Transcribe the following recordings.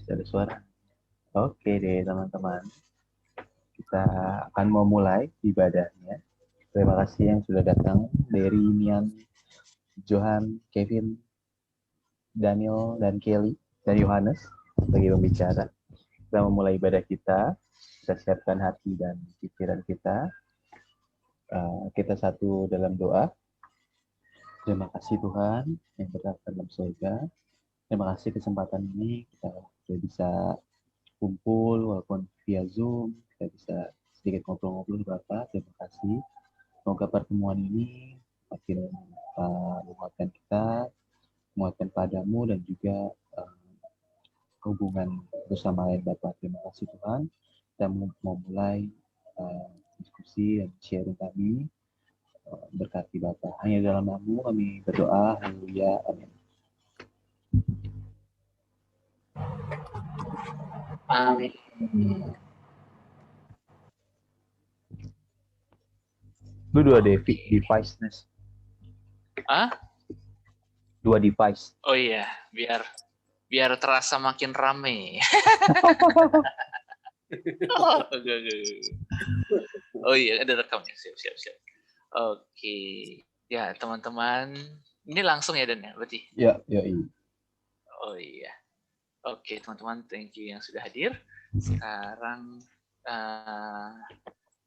Ada suara. Oke deh teman-teman, kita akan memulai ibadahnya. Terima kasih yang sudah datang dari Nian, Johan, Kevin, Daniel, dan Kelly, dan Yohanes sebagai pembicara. Kita memulai ibadah kita siapkan hati dan pikiran kita. Kita satu dalam doa. Terima kasih Tuhan yang berada dalam surga. Terima kasih kesempatan ini kita sudah bisa kumpul walaupun via Zoom, kita bisa sedikit ngobrol-ngobrol Bapak. Terima kasih. Semoga pertemuan ini makin menguatkan kita, menguatkan padamu dan juga hubungan bersama lain Bapak. Terima kasih Tuhan. Kita mau mulai diskusi dan sharing kami. Berkati Bapak. Hanya dalam nama kami berdoa. Haleluya. Amin. Amin. Lu dua device-ness. Dua device. Oh iya, biar terasa makin rame. Oh iya, ada rekamnya. Siap. Oke. Ya, teman-teman. Ini langsung ya, Dan ya, berarti? Ya, iya. Oh iya. Oke, teman-teman, thank you yang sudah hadir. Sekarang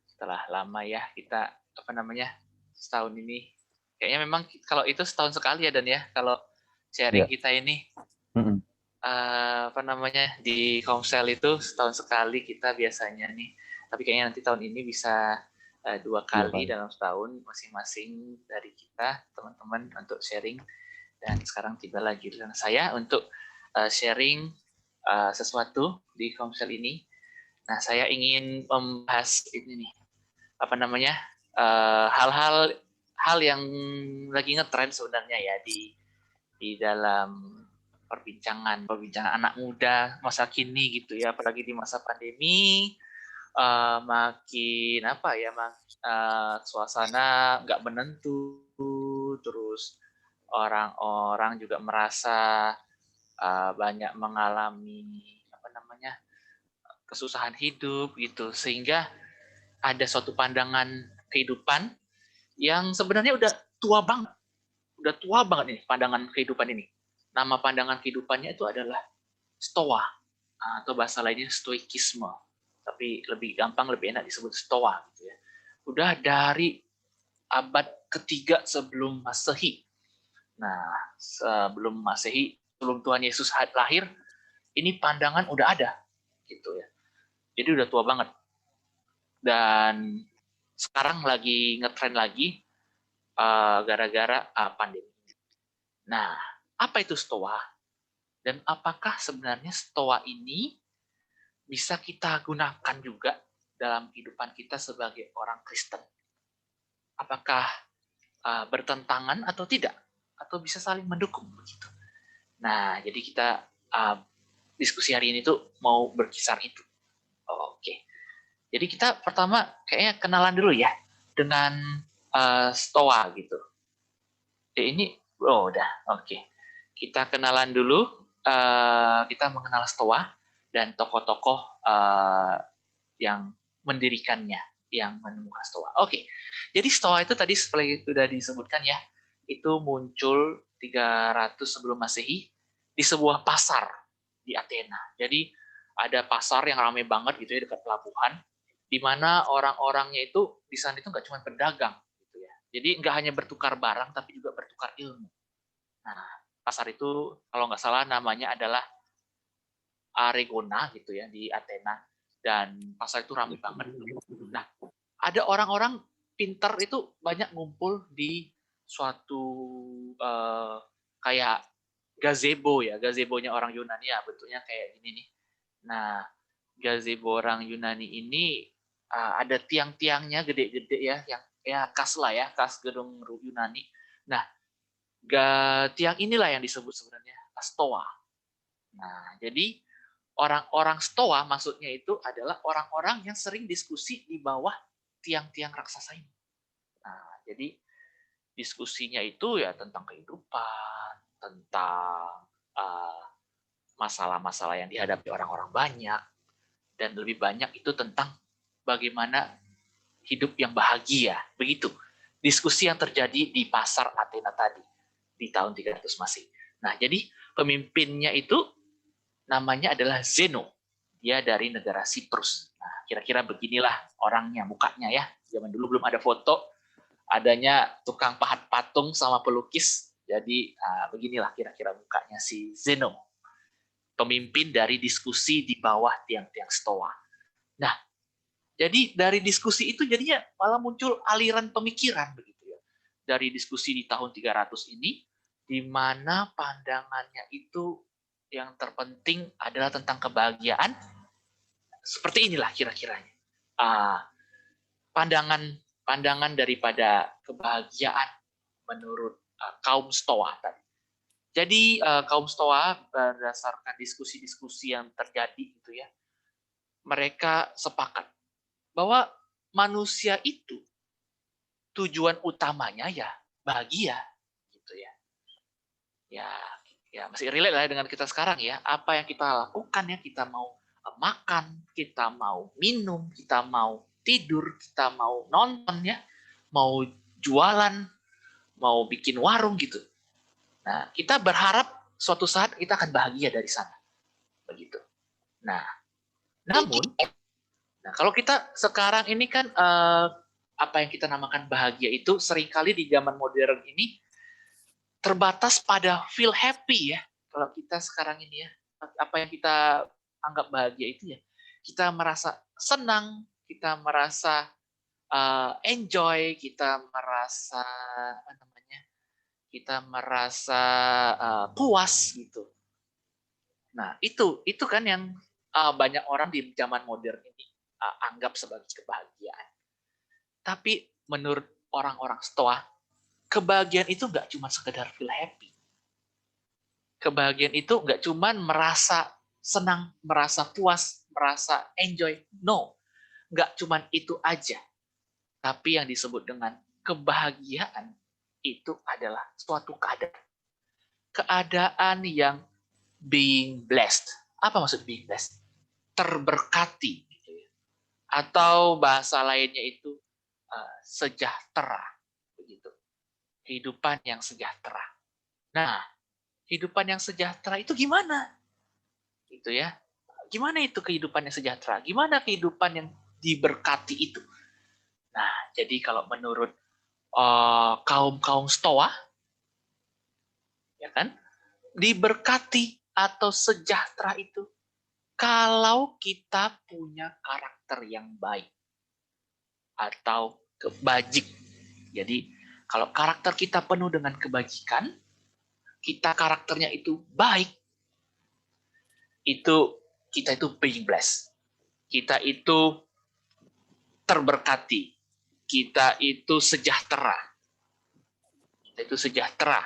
setelah lama ya kita setahun ini. Kayaknya memang kalau itu setahun sekali ya, Dan ya, kalau sharing kita ini. Di Komsel itu setahun sekali kita biasanya nih. Tapi kayaknya nanti tahun ini bisa 2 kali dalam setahun masing-masing dari kita teman-teman untuk sharing. Dan sekarang tiba lagi dengan saya untuk sharing sesuatu di Komsel ini. Nah, saya ingin membahas ini nih, hal yang lagi ngetrend sebenarnya ya di dalam perbincangan anak muda masa kini gitu ya, apalagi di masa pandemi. Makin suasana nggak menentu, terus orang-orang juga merasa banyak mengalami kesusahan hidup gitu, sehingga ada suatu pandangan kehidupan yang sebenarnya udah tua banget nih pandangan kehidupan ini. Nama pandangan kehidupannya itu adalah Stoa, atau bahasa lainnya Stoikisme. Tapi lebih gampang, lebih enak disebut Stoa. Gitu ya. Udah dari abad ketiga sebelum Masehi. Nah, sebelum Masehi, sebelum Tuhan Yesus lahir, ini pandangan udah ada. Gitu ya. Jadi udah tua banget. Dan sekarang lagi ngetrend lagi gara-gara pandemi. Nah, apa itu Stoa? Dan apakah sebenarnya Stoa ini bisa kita gunakan juga dalam kehidupan kita sebagai orang Kristen? Apakah bertentangan atau tidak? Atau bisa saling mendukung begitu? Nah, jadi kita diskusi hari ini tuh mau berkisar itu. Oke. Jadi kita pertama kayaknya kenalan dulu ya dengan Stoa gitu. Ini udah. Oke. Kita kenalan dulu. Kita mengenal Stoa dan tokoh-tokoh yang mendirikannya, yang menemukan Stoa. Oke. Jadi Stoa itu tadi seperti sudah disebutkan ya, itu muncul 300 sebelum Masehi di sebuah pasar di Athena. Jadi ada pasar yang ramai banget gitu ya dekat pelabuhan, di mana orang-orangnya itu di sana itu nggak cuma pedagang gitu ya. Jadi nggak hanya bertukar barang tapi juga bertukar ilmu. Nah, pasar itu kalau nggak salah namanya adalah Aregona gitu ya di Athena, dan pasar itu ramai banget. Nah, ada orang-orang pintar itu banyak ngumpul di suatu kayak gazebo ya, gazebonya orang Yunani ya, bentuknya kayak gini nih. Nah, gazebo orang Yunani ini ada tiang-tiangnya gede-gede ya, yang ya khas lah ya, khas gedung Yunani. Nah, tiang inilah yang disebut sebenarnya Stoa. Nah, jadi orang-orang Stoa maksudnya itu adalah orang-orang yang sering diskusi di bawah tiang-tiang raksasa ini. Nah, jadi diskusinya itu ya tentang kehidupan, tentang masalah-masalah yang dihadapi orang-orang banyak, dan lebih banyak itu tentang bagaimana hidup yang bahagia. Begitu diskusi yang terjadi di pasar Athena tadi di tahun 300 Masehi. Nah, jadi pemimpinnya itu namanya adalah Zeno. Dia dari negara Siprus. Nah, kira-kira beginilah orangnya, mukanya ya. Zaman dulu belum ada foto, adanya tukang pahat patung sama pelukis. Jadi beginilah kira-kira mukanya si Zeno, pemimpin dari diskusi di bawah tiang-tiang Stoa. Nah, jadi dari diskusi itu jadinya malah muncul aliran pemikiran begitu ya. Dari diskusi di tahun 300 ini, di mana pandangannya itu yang terpenting adalah tentang kebahagiaan. Seperti inilah kira-kiranya. Pandangan daripada kebahagiaan menurut kaum Stoa tadi. Jadi kaum Stoa berdasarkan diskusi-diskusi yang terjadi gitu ya, mereka sepakat bahwa manusia itu tujuan utamanya ya bahagia gitu ya. Ya masih relate lah dengan kita sekarang ya. Apa yang kita lakukan ya, kita mau makan, kita mau minum, kita mau tidur, kita mau nonton ya, mau jualan, mau bikin warung gitu. Nah, kita berharap suatu saat kita akan bahagia dari sana. Begitu. Nah, namun kalau kita sekarang ini kan apa yang kita namakan bahagia itu seringkali di zaman modern ini terbatas pada feel happy ya. Kalau kita sekarang ini ya, apa yang kita anggap bahagia itu ya, kita merasa senang, kita merasa enjoy, kita merasa apa namanya, kita merasa puas gitu. Nah itu kan yang banyak orang di zaman modern ini anggap sebagai kebahagiaan. Tapi menurut orang-orang Stoa, kebahagiaan itu nggak cuma sekedar feel happy. Kebahagiaan itu nggak cuma merasa senang, merasa puas, merasa enjoy. No, nggak cuma itu aja. Tapi yang disebut dengan kebahagiaan itu adalah suatu keadaan. Keadaan yang being blessed. Apa maksud being blessed? Terberkati. Atau bahasa lainnya itu sejahtera. Begitu. Kehidupan yang sejahtera. Nah, kehidupan yang sejahtera itu gimana? Gitu ya. Gimana itu kehidupan yang sejahtera? Gimana kehidupan yang diberkati itu? Nah, jadi kalau menurut kaum Stoa, ya kan, diberkati atau sejahtera itu kalau kita punya karakter yang baik atau kebajik. Jadi kalau karakter kita penuh dengan kebajikan, kita karakternya itu baik, itu kita itu being blessed. Kita itu terberkati. Kita itu sejahtera. Kita itu sejahtera.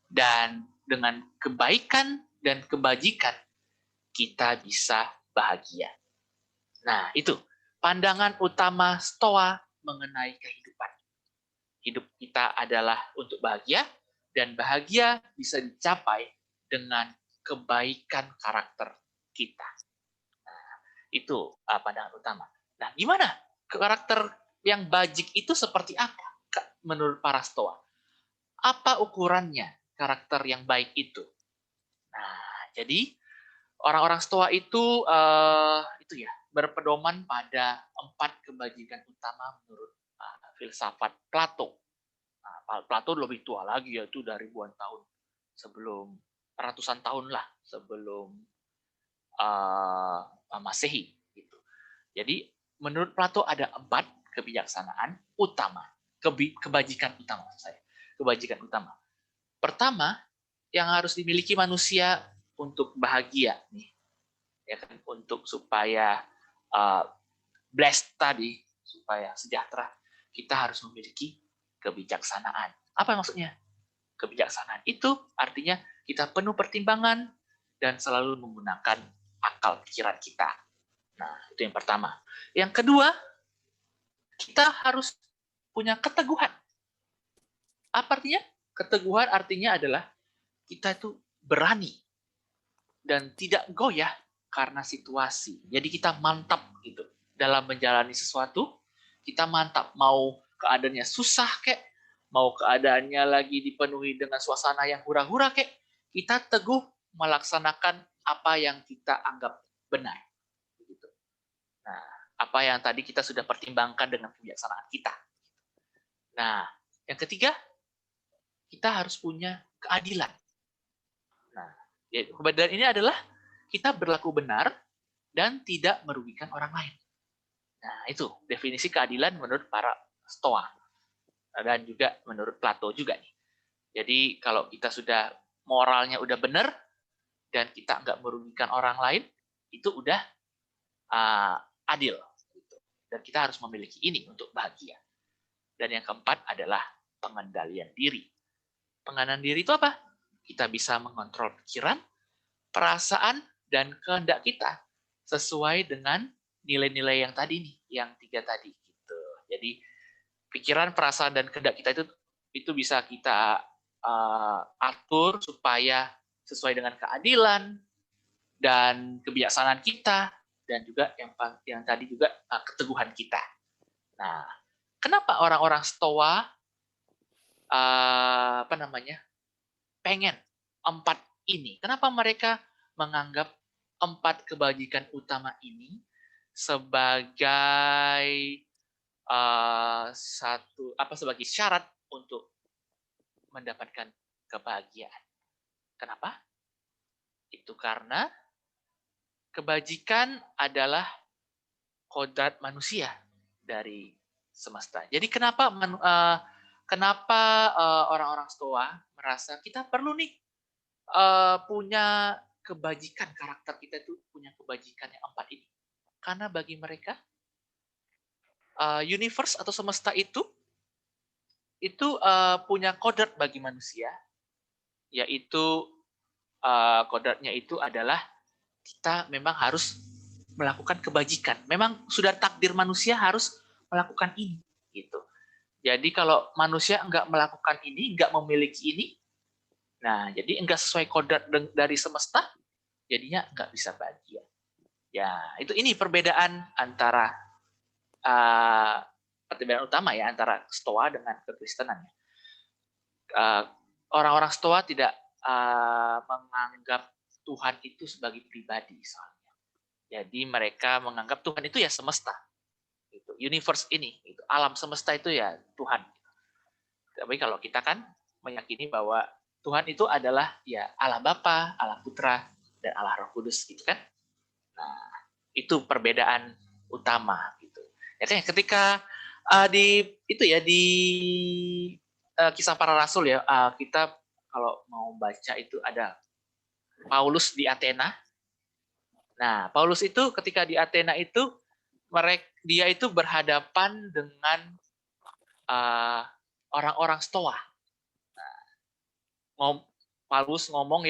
Dan dengan kebaikan dan kebajikan, kita bisa bahagia. Nah, itu pandangan utama Stoa mengenai kehidupan. Hidup kita adalah untuk bahagia, dan bahagia bisa dicapai dengan kebaikan karakter kita. Nah, itu pandangan utama. Nah, gimana karakter yang bajik itu seperti apa menurut para Stoa? Apa ukurannya karakter yang baik itu? Nah, jadi orang-orang Stoa itu ya berpedoman pada 4 kebajikan utama menurut filsafat Plato. Nah, Plato lebih tua lagi, yaitu dari ribuan tahun sebelum, ratusan tahun lah sebelum Masehi. Gitu. Jadi menurut Plato ada 4 kebijaksanaan utama, kebajikan utama saya. Kebajikan utama. Pertama, yang harus dimiliki manusia untuk bahagia nih, ya kan, untuk supaya blessed tadi, supaya sejahtera, kita harus memiliki kebijaksanaan. Apa maksudnya? Kebijaksanaan itu artinya kita penuh pertimbangan dan selalu menggunakan akal pikiran kita. Nah, itu yang pertama. Yang kedua, kita harus punya keteguhan. Apa artinya? Keteguhan artinya adalah kita itu berani dan tidak goyah karena situasi. Jadi kita mantap gitu dalam menjalani sesuatu. Kita mantap, mau keadaannya susah kek, mau keadaannya lagi dipenuhi dengan suasana yang hura-hura kek, kita teguh melaksanakan apa yang kita anggap benar. Begitu. Nah, apa yang tadi kita sudah pertimbangkan dengan kebijaksanaan kita. Nah, yang ketiga, kita harus punya keadilan. Nah, keadilan ini adalah kita berlaku benar dan tidak merugikan orang lain. Nah, itu definisi keadilan menurut para Stoa dan juga menurut Plato juga nih. Jadi kalau kita sudah moralnya udah benar dan kita nggak merugikan orang lain, itu udah adil. Dan kita harus memiliki ini untuk bahagia. Dan yang keempat adalah pengendalian diri. Pengendalian diri itu apa? Kita bisa mengontrol pikiran, perasaan, dan kehendak kita sesuai dengan nilai-nilai yang tadi nih, yang 3 tadi gitu. Jadi pikiran, perasaan, dan kehendak kita itu bisa kita atur supaya sesuai dengan keadilan dan kebijaksanaan kita, dan juga yang tadi juga keteguhan kita. Nah, kenapa orang-orang Stoa pengen 4 ini? Kenapa mereka menganggap 4 kebajikan utama ini sebagai sebagai syarat untuk mendapatkan kebahagiaan? Kenapa? Itu karena kebajikan adalah kodrat manusia dari semesta. Jadi kenapa orang-orang Stoa merasa kita perlu nih punya kebajikan, karakter kita itu punya kebajikan yang 4 ini. Karena bagi mereka universe atau semesta itu punya kodrat bagi manusia, yaitu kodratnya itu adalah kita memang harus melakukan kebajikan. Memang sudah takdir manusia harus melakukan ini, gitu. Jadi kalau manusia enggak melakukan ini, enggak memiliki ini, nah jadi enggak sesuai kodrat dari semesta, jadinya enggak bisa bahagia. Ya, ini perbedaan antara perbedaan utama ya antara Stoa dengan kekristenan. Orang-orang Stoa tidak menganggap Tuhan itu sebagai pribadi soalnya. Jadi mereka menganggap Tuhan itu ya semesta, gitu. Universe ini, gitu. Alam semesta itu ya Tuhan. Tapi kalau kita kan meyakini bahwa Tuhan itu adalah ya Allah Bapa, Allah Putra, dan Allah Roh Kudus, gitu kan? Nah, itu perbedaan utama, gitu. Jadi ketika di Kisah Para Rasul ya, kita kalau mau baca itu ada Paulus di Athena. Nah, Paulus itu ketika di Athena itu dia itu berhadapan dengan orang-orang Stoa. Nah, Paulus ngomong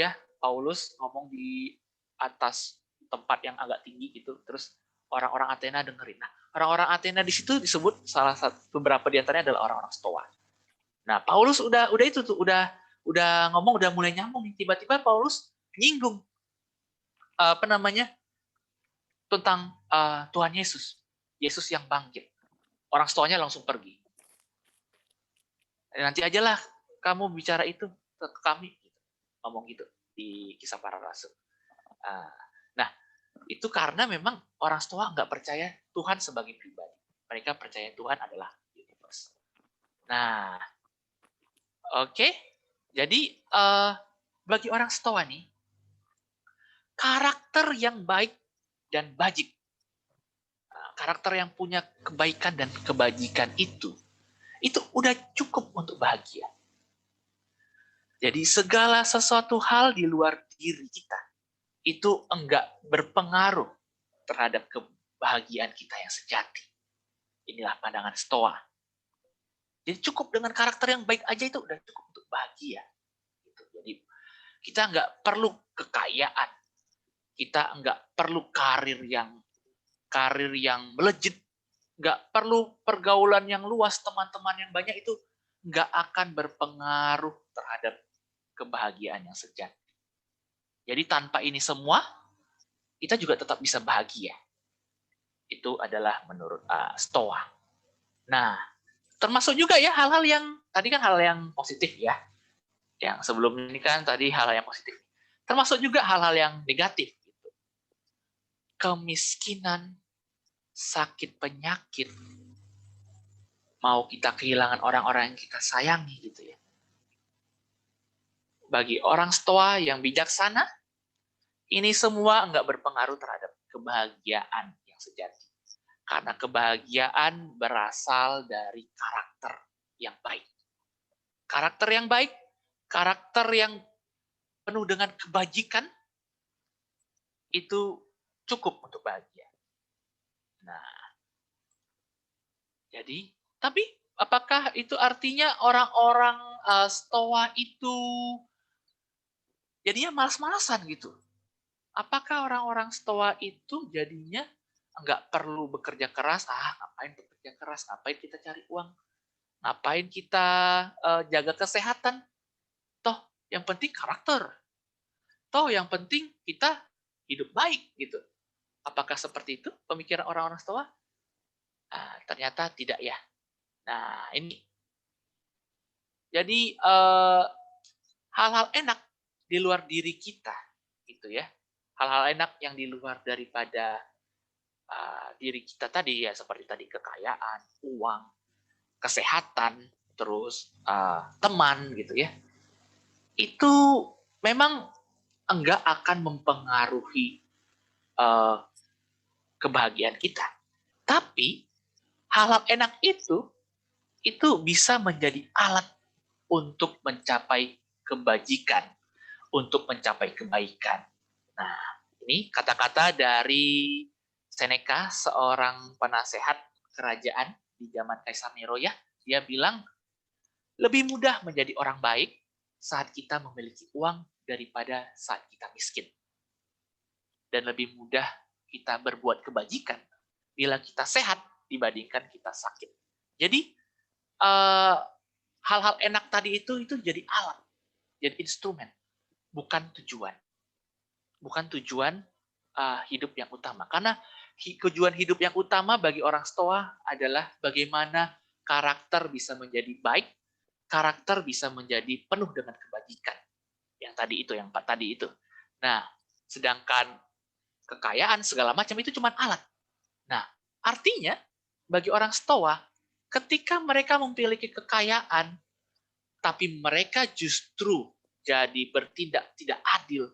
di atas tempat yang agak tinggi gitu, terus orang-orang Athena dengerin. Nah, orang-orang Athena di situ disebut salah satu beberapa di antaranya adalah orang-orang Stoa. Nah, Paulus udah ngomong, udah mulai nyambung, tiba-tiba Paulus nyinggung tentang Tuhan Yesus yang bangkit. Orang Stoanya langsung pergi. Nanti ajalah kamu bicara itu ke kami, ngomong gitu di Kisah Para Rasul. Nah, itu karena memang orang Stoa nggak percaya Tuhan sebagai pribadi. Mereka percaya Tuhan adalah universe. Nah, oke. Jadi bagi orang Stoa nih, karakter yang baik dan bajik, karakter yang punya kebaikan dan kebajikan itu udah cukup untuk bahagia. Jadi segala sesuatu hal di luar diri kita itu enggak berpengaruh terhadap kebahagiaan kita yang sejati. Inilah pandangan Stoa. Jadi cukup dengan karakter yang baik aja itu udah cukup untuk bahagia. Jadi kita enggak perlu kekayaan, kita enggak perlu karir yang melejit, enggak perlu pergaulan yang luas, teman-teman yang banyak, itu enggak akan berpengaruh terhadap kebahagiaan yang sejati. Jadi tanpa ini semua, kita juga tetap bisa bahagia. Itu adalah menurut Stoa. Nah, termasuk juga ya hal-hal yang, tadi kan hal yang positif ya. Yang sebelum ini kan tadi hal-hal yang positif. Termasuk juga hal-hal yang negatif. Gitu. Kemiskinan, sakit penyakit, mau kita kehilangan orang-orang yang kita sayangi gitu ya. Bagi orang Stoa yang bijaksana, ini semua enggak berpengaruh terhadap kebahagiaan yang sejati. Karena kebahagiaan berasal dari karakter yang baik. Karakter yang baik, karakter yang penuh dengan kebajikan, itu cukup untuk bahagia. Nah, jadi, tapi apakah itu artinya orang-orang Stoa itu jadinya malas-malasan gitu? Apakah orang-orang Stoa itu jadinya nggak perlu bekerja keras? Ngapain bekerja keras? Ngapain kita cari uang? Ngapain kita jaga kesehatan? Toh, yang penting karakter. Toh, yang penting kita hidup baik gitu. Apakah seperti itu pemikiran orang-orang Stoa? Ternyata tidak ya. Nah, ini. Jadi, hal-hal enak di luar diri kita, gitu ya. Hal-hal enak yang di luar daripada diri kita tadi ya, seperti tadi kekayaan, uang, kesehatan, terus teman gitu ya. Itu memang enggak akan mempengaruhi kebahagiaan kita. Tapi hal-hal enak itu bisa menjadi alat untuk mencapai kebajikan, untuk mencapai kebaikan. Nah, ini kata-kata dari Seneca, seorang penasehat kerajaan di zaman Kaisar Nero ya. Dia bilang, lebih mudah menjadi orang baik saat kita memiliki uang daripada saat kita miskin. Dan lebih mudah kita berbuat kebajikan bila kita sehat dibandingkan kita sakit. Jadi, hal-hal enak tadi itu jadi alat, jadi instrumen, bukan tujuan. Bukan tujuan hidup yang utama. Karena tujuan hidup yang utama bagi orang Stoa adalah bagaimana karakter bisa menjadi baik, karakter bisa menjadi penuh dengan kebajikan. Yang tadi itu, yang empat tadi itu. Nah, sedangkan kekayaan segala macam itu cuma alat. Nah, artinya bagi orang Stoa, ketika mereka memiliki kekayaan, tapi mereka justru jadi bertindak tidak adil,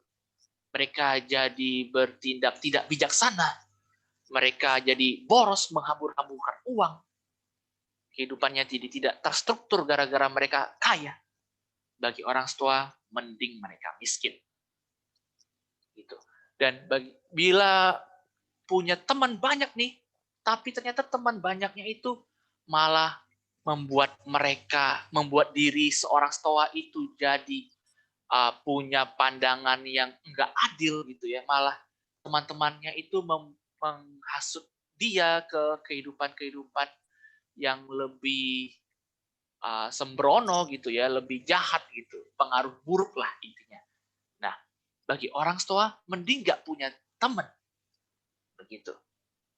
mereka jadi bertindak tidak bijaksana, mereka jadi boros menghambur-hamburkan uang, kehidupannya jadi tidak terstruktur gara-gara mereka kaya. Bagi orang Stoa, mending mereka miskin. Gitu. Dan bila punya teman banyak nih, tapi ternyata teman banyaknya itu malah membuat diri seorang Stoa itu jadi punya pandangan yang enggak adil gitu ya. Malah teman-temannya itu menghasut dia ke kehidupan-kehidupan yang lebih sembrono gitu ya, lebih jahat gitu, pengaruh buruk lah intinya. Nah, bagi orang Stoa mending nggak punya teman, begitu.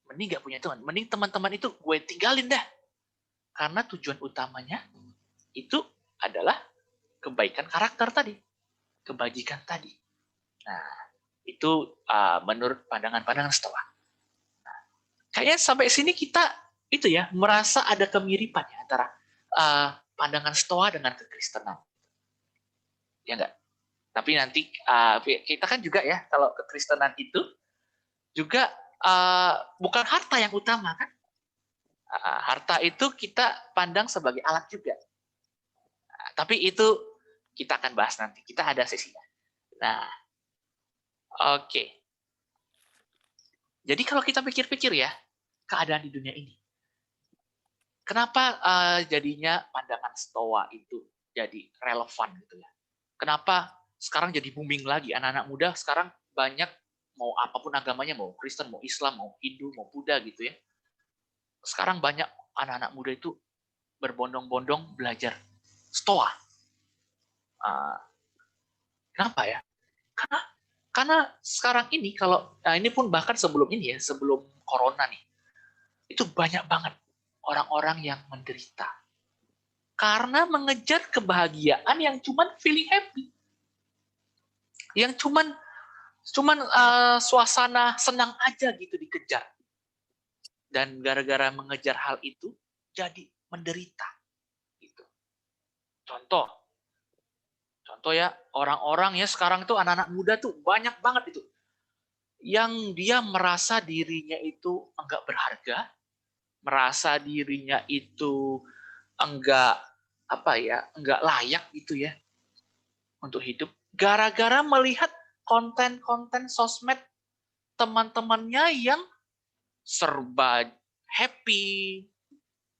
Mending nggak punya teman, mending teman-teman itu gue tinggalin dah, karena tujuan utamanya itu adalah kebaikan karakter tadi, kebajikan tadi. Nah, itu menurut pandangan-pandangan Stoa. Nah, kayaknya sampai sini kita itu ya merasa ada kemiripan ya antara pandangan Stoa dengan kekristenan. Ya enggak? Tapi nanti kita kan juga ya kalau kekristenan itu juga bukan harta yang utama kan? Harta itu kita pandang sebagai alat juga. Tapi itu kita akan bahas nanti. Kita ada sesinya. Nah, oke. Jadi kalau kita pikir-pikir ya, keadaan di dunia ini. Kenapa jadinya pandangan Stoa itu jadi relevan gitu ya? Kenapa sekarang jadi booming lagi? Anak-anak muda sekarang banyak, mau apapun agamanya, mau Kristen, mau Islam, mau Hindu, mau Buddha gitu ya. Sekarang banyak anak-anak muda itu berbondong-bondong belajar Stoa. Kenapa ya? Karena Karena sekarang ini ini pun bahkan sebelum ini ya, sebelum corona nih, itu banyak banget orang-orang yang menderita karena mengejar kebahagiaan yang cuman feeling happy, yang cuman suasana senang aja gitu dikejar. Dan gara-gara mengejar hal itu jadi menderita gitu. Contoh ya, orang-orang ya sekarang tuh anak-anak muda tuh banyak banget itu yang dia merasa dirinya itu enggak berharga, merasa dirinya itu enggak enggak layak gitu ya untuk hidup gara-gara melihat konten-konten sosmed teman-temannya yang serba happy,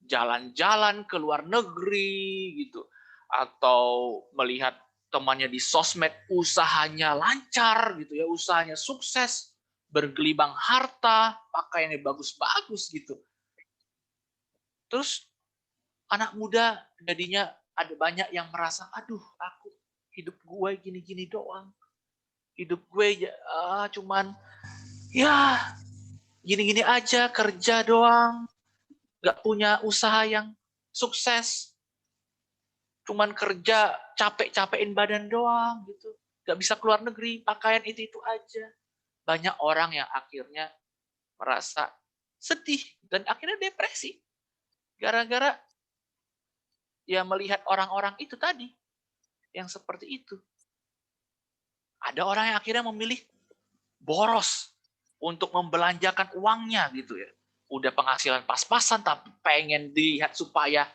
jalan-jalan ke luar negeri gitu, atau melihat temannya di sosmed usahanya lancar gitu ya, usahanya sukses, bergelibang harta, pakaiannya bagus-bagus gitu. Terus anak muda jadinya ada banyak yang merasa, aduh aku hidup gue gini-gini doang. Hidup gue cuman ya gini-gini aja, kerja doang, nggak punya usaha yang sukses, cuman kerja capek-capekin badan doang gitu, nggak bisa keluar negeri, pakaian itu aja. Banyak orang yang akhirnya merasa sedih dan akhirnya depresi gara-gara ya melihat orang-orang itu tadi yang seperti itu. Ada orang yang akhirnya memilih boros untuk membelanjakan uangnya gitu ya. Udah penghasilan pas-pasan tapi pengen dilihat supaya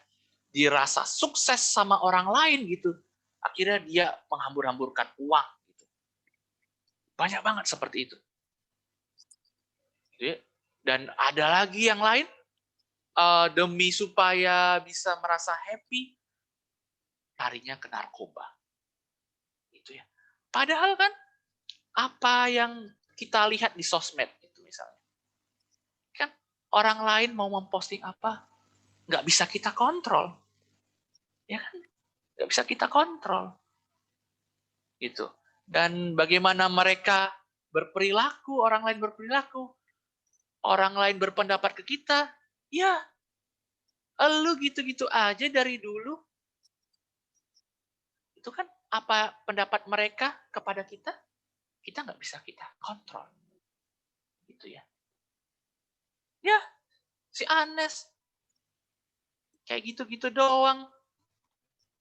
dirasa sukses sama orang lain gitu. Akhirnya dia menghambur-hamburkan uang gitu. Banyak banget seperti itu. Dan ada lagi yang lain demi supaya bisa merasa happy larinya ke narkoba. Itu ya. Padahal kan apa yang kita lihat di sosmed itu misalnya. Kan orang lain mau memposting apa nggak bisa kita kontrol. Ya kan? Nggak bisa kita kontrol. Gitu. Dan bagaimana mereka berperilaku, orang lain berperilaku, orang lain berpendapat ke kita, ya elu gitu-gitu aja dari dulu. Itu kan apa pendapat mereka kepada kita nggak bisa kita kontrol. Gitu ya. Ya, si Anes kayak gitu-gitu doang.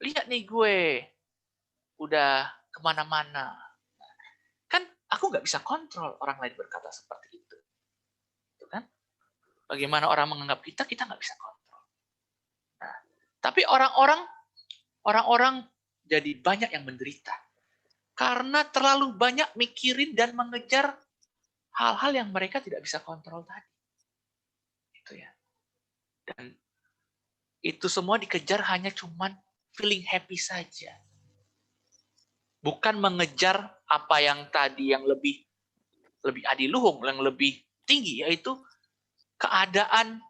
Lihat nih gue, udah kemana-mana. Kan aku nggak bisa kontrol orang lain berkata seperti itu. Itu kan? Bagaimana orang menganggap kita nggak bisa kontrol. Nah, tapi orang-orang jadi banyak yang menderita. Karena terlalu banyak mikirin dan mengejar hal-hal yang mereka tidak bisa kontrol tadi. Itu ya. Dan itu semua dikejar hanya cuman feeling happy saja. Bukan mengejar apa yang tadi yang lebih adiluhung, yang lebih tinggi, yaitu keadaan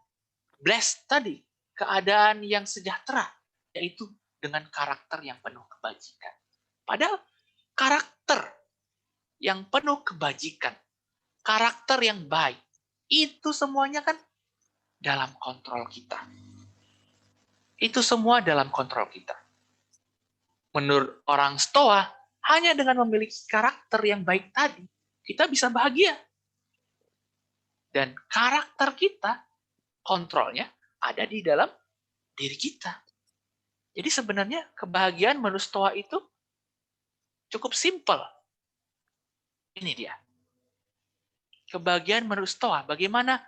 blessed tadi, keadaan yang sejahtera, yaitu dengan karakter yang penuh kebajikan. Padahal karakter yang penuh kebajikan, karakter yang baik, itu semuanya kan dalam kontrol kita. Itu semua dalam kontrol kita. Menurut orang Stoa, hanya dengan memiliki karakter yang baik tadi, kita bisa bahagia. Dan karakter kita, kontrolnya ada di dalam diri kita. Jadi sebenarnya kebahagiaan menurut Stoa itu cukup simpel. Ini dia. Kebahagiaan menurut Stoa. Bagaimana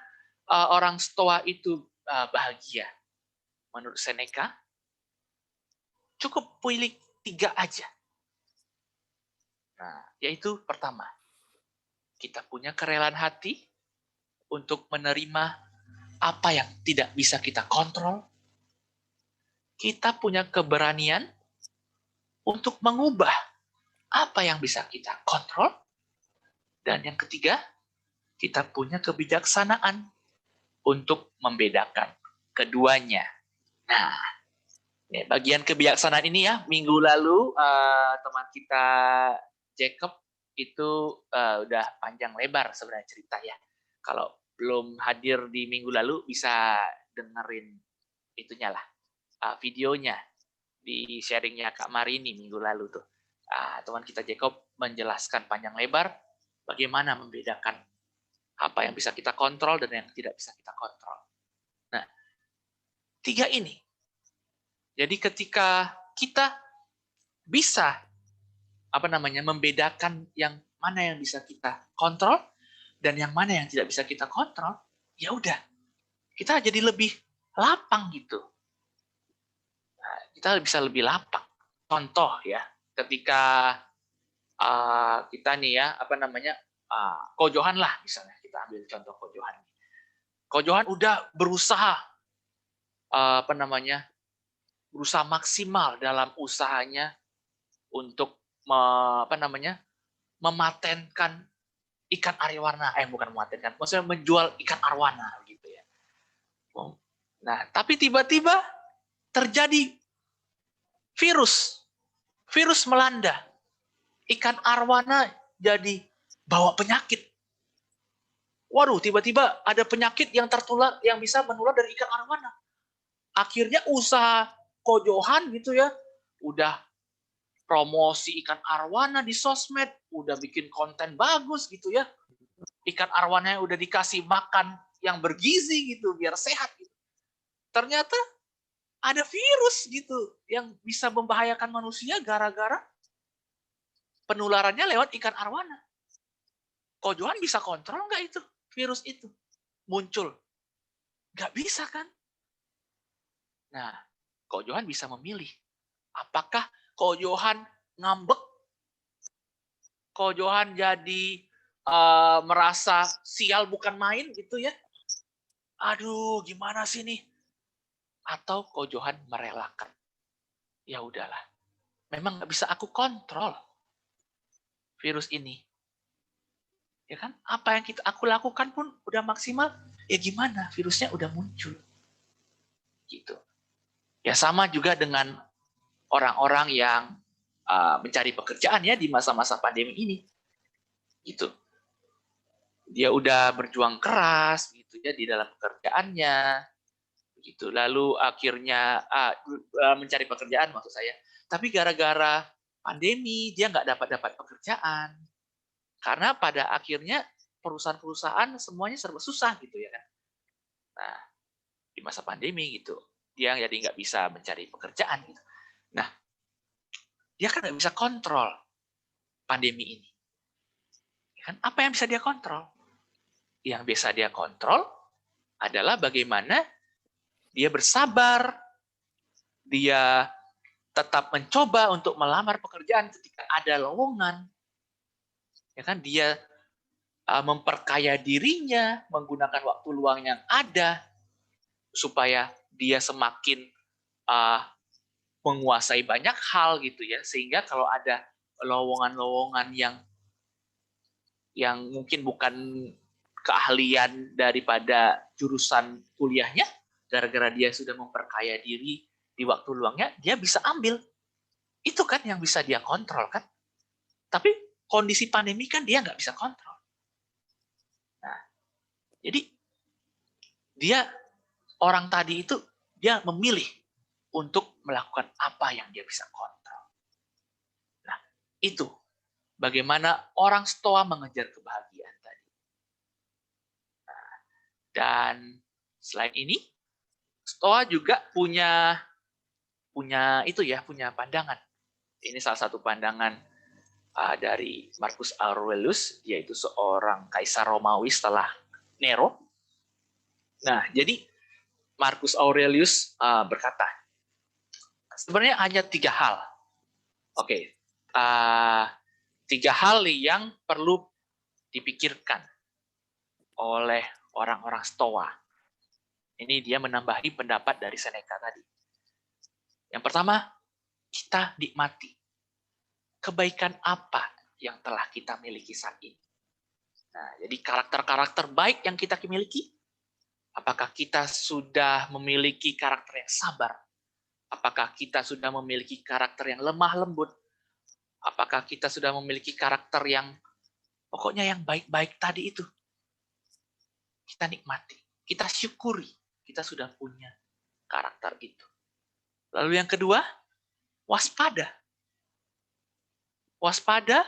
orang Stoa itu bahagia? Menurut Seneca, cukup pilih 3 aja. Nah, yaitu pertama, kita punya kerelaan hati untuk menerima apa yang tidak bisa kita kontrol. Kita punya keberanian untuk mengubah apa yang bisa kita kontrol. Dan yang ketiga, kita punya kebijaksanaan untuk membedakan keduanya. Nah, bagian kebijaksanaan ini ya, minggu lalu teman kita Jacob itu udah panjang lebar sebenarnya cerita ya. Kalau belum hadir di minggu lalu bisa dengerin itunya lah, videonya di sharingnya Kak Marini minggu lalu tuh. Teman kita Jacob menjelaskan panjang lebar bagaimana membedakan apa yang bisa kita kontrol dan yang tidak bisa kita kontrol. Nah, 3 ini. Jadi ketika kita bisa membedakan yang mana yang bisa kita kontrol dan yang mana yang tidak bisa kita kontrol, ya udah, kita jadi lebih lapang gitu. Nah, kita bisa lebih lapang. Contoh ya, ketika kita nih ya, Ko Johan lah misalnya, kita ambil contoh Ko Johan. Ko Johan udah berusaha berusaha maksimal dalam usahanya untuk mematenkan ikan arwana, bukan mematenkan, maksudnya menjual ikan arwana gitu ya. Nah, tapi tiba-tiba terjadi virus melanda. Ikan arwana jadi bawa penyakit. Waduh, tiba-tiba ada penyakit yang tertular, yang bisa menular dari ikan arwana. Akhirnya usaha Ko Johan gitu ya, udah promosi ikan arwana di sosmed, udah bikin konten bagus gitu ya. Ikan arwana udah dikasih makan yang bergizi gitu, biar sehat gitu. Ternyata ada virus gitu yang bisa membahayakan manusia gara-gara penularannya lewat ikan arwana. Ko Johan bisa kontrol nggak itu virus itu muncul? Nggak bisa kan? Nah, Ko Johan bisa memilih. Apakah Ko Johan ngambek? Ko Johan jadi merasa sial bukan main gitu ya? Aduh, gimana sih nih? Atau Ko Johan merelakan? Ya udahlah, memang nggak bisa aku kontrol virus ini. Ya kan? Apa yang aku lakukan pun udah maksimal. Ya gimana? Virusnya udah muncul. Gitu. Ya sama juga dengan orang-orang yang mencari pekerjaan ya di masa-masa pandemi ini. Gitu. Dia udah berjuang keras gitu ya di dalam pekerjaannya. Gitu. Lalu akhirnya mencari pekerjaan maksud saya. Tapi gara-gara pandemi dia nggak dapat pekerjaan. Karena pada akhirnya perusahaan-perusahaan semuanya serba susah gitu ya kan. Nah, di masa pandemi gitu, dia jadi nggak bisa mencari pekerjaan gitu. Nah, dia kan nggak bisa kontrol pandemi ini. Kan apa yang bisa dia kontrol? Yang bisa dia kontrol adalah bagaimana dia bersabar, dia tetap mencoba untuk melamar pekerjaan ketika ada lowongan. Ya kan dia memperkaya dirinya, menggunakan waktu luang yang ada, supaya dia semakin menguasai banyak hal gitu ya, sehingga kalau ada lowongan-lowongan yang mungkin bukan keahlian daripada jurusan kuliahnya, gara-gara dia sudah memperkaya diri di waktu luangnya, dia bisa ambil. Itu kan yang bisa dia kontrol kan. Tapi kondisi pandemi kan dia nggak bisa kontrol. Nah, jadi dia orang tadi itu dia memilih untuk melakukan apa yang dia bisa kontrol. Nah, itu bagaimana orang Stoa mengejar kebahagiaan tadi. Nah, dan selain ini, Stoa juga punya pandangan. Ini salah satu pandangan dari Marcus Aurelius, yaitu seorang kaisar Romawi setelah Nero. Nah, jadi Marcus Aurelius berkata, sebenarnya hanya 3 hal. Oke, 3 hal yang perlu dipikirkan oleh orang-orang Stoa. Ini dia menambahi pendapat dari Seneca tadi. Yang pertama, kita nikmati kebaikan apa yang telah kita miliki saat ini. Nah, jadi karakter-karakter baik yang kita miliki, apakah kita sudah memiliki karakter yang sabar? Apakah kita sudah memiliki karakter yang lemah lembut? Apakah kita sudah memiliki karakter yang Pokoknya yang baik-baik tadi itu kita nikmati, kita syukuri, kita sudah punya karakter itu. Lalu yang kedua, waspada. Waspada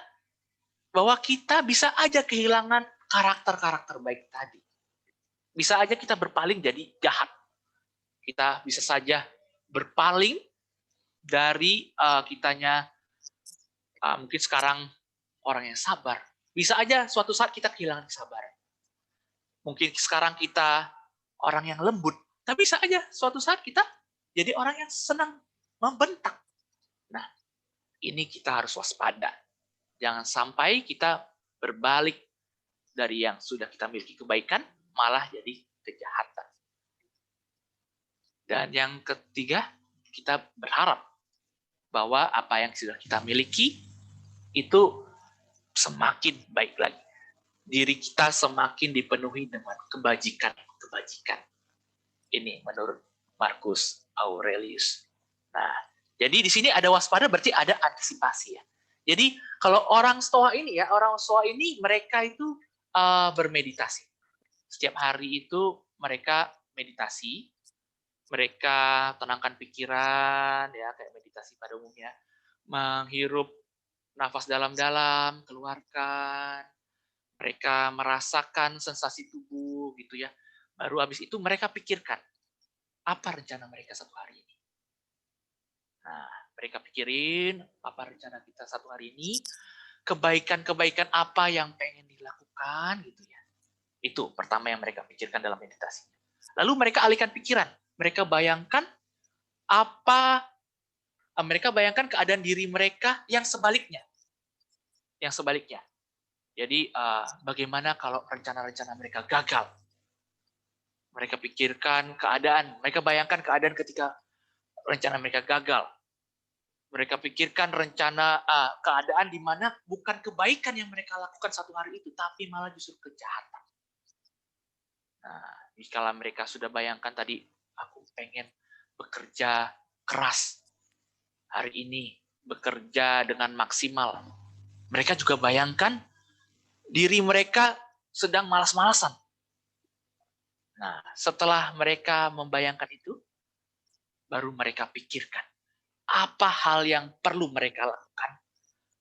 bahwa kita bisa aja kehilangan karakter-karakter baik tadi. Bisa aja kita berpaling jadi jahat. Kita bisa saja berpaling dari kitanya mungkin sekarang orang yang sabar. Bisa aja suatu saat kita kehilangan kesabaran. Mungkin sekarang kita orang yang lembut, tapi bisa aja suatu saat kita jadi orang yang senang membentak. Nah, ini kita harus waspada. Jangan sampai kita berbalik dari yang sudah kita miliki kebaikan, malah jadi kejahatan. Dan yang ketiga, kita berharap bahwa apa yang sudah kita miliki itu semakin baik lagi. Diri kita semakin dipenuhi dengan kebajikan-kebajikan. Ini menurut Marcus Aurelius. Nah, jadi di sini ada waspada berarti ada antisipasi ya. Jadi kalau orang Stoa ini mereka itu bermeditasi. Setiap hari itu mereka meditasi, mereka tenangkan pikiran ya kayak meditasi pada umumnya, menghirup nafas dalam-dalam, keluarkan, mereka merasakan sensasi tubuh gitu ya. Baru habis itu mereka pikirkan apa rencana mereka satu hari ini. Nah, mereka pikirin apa rencana kita satu hari ini, kebaikan-kebaikan apa yang pengen dilakukan gitu ya. Itu pertama yang mereka pikirkan dalam meditasi. Lalu mereka alihkan pikiran, mereka bayangkan keadaan diri mereka yang sebaliknya. Yang sebaliknya. Jadi bagaimana kalau rencana-rencana mereka gagal? Mereka pikirkan keadaan, mereka bayangkan keadaan ketika rencana mereka gagal. Mereka pikirkan keadaan di mana bukan kebaikan yang mereka lakukan satu hari itu, tapi malah justru kejahatan. Nah, jika mereka sudah bayangkan tadi, aku pengen bekerja keras hari ini, bekerja dengan maksimal. Mereka juga bayangkan diri mereka sedang malas-malasan. Nah, setelah mereka membayangkan itu, baru mereka pikirkan apa hal yang perlu mereka lakukan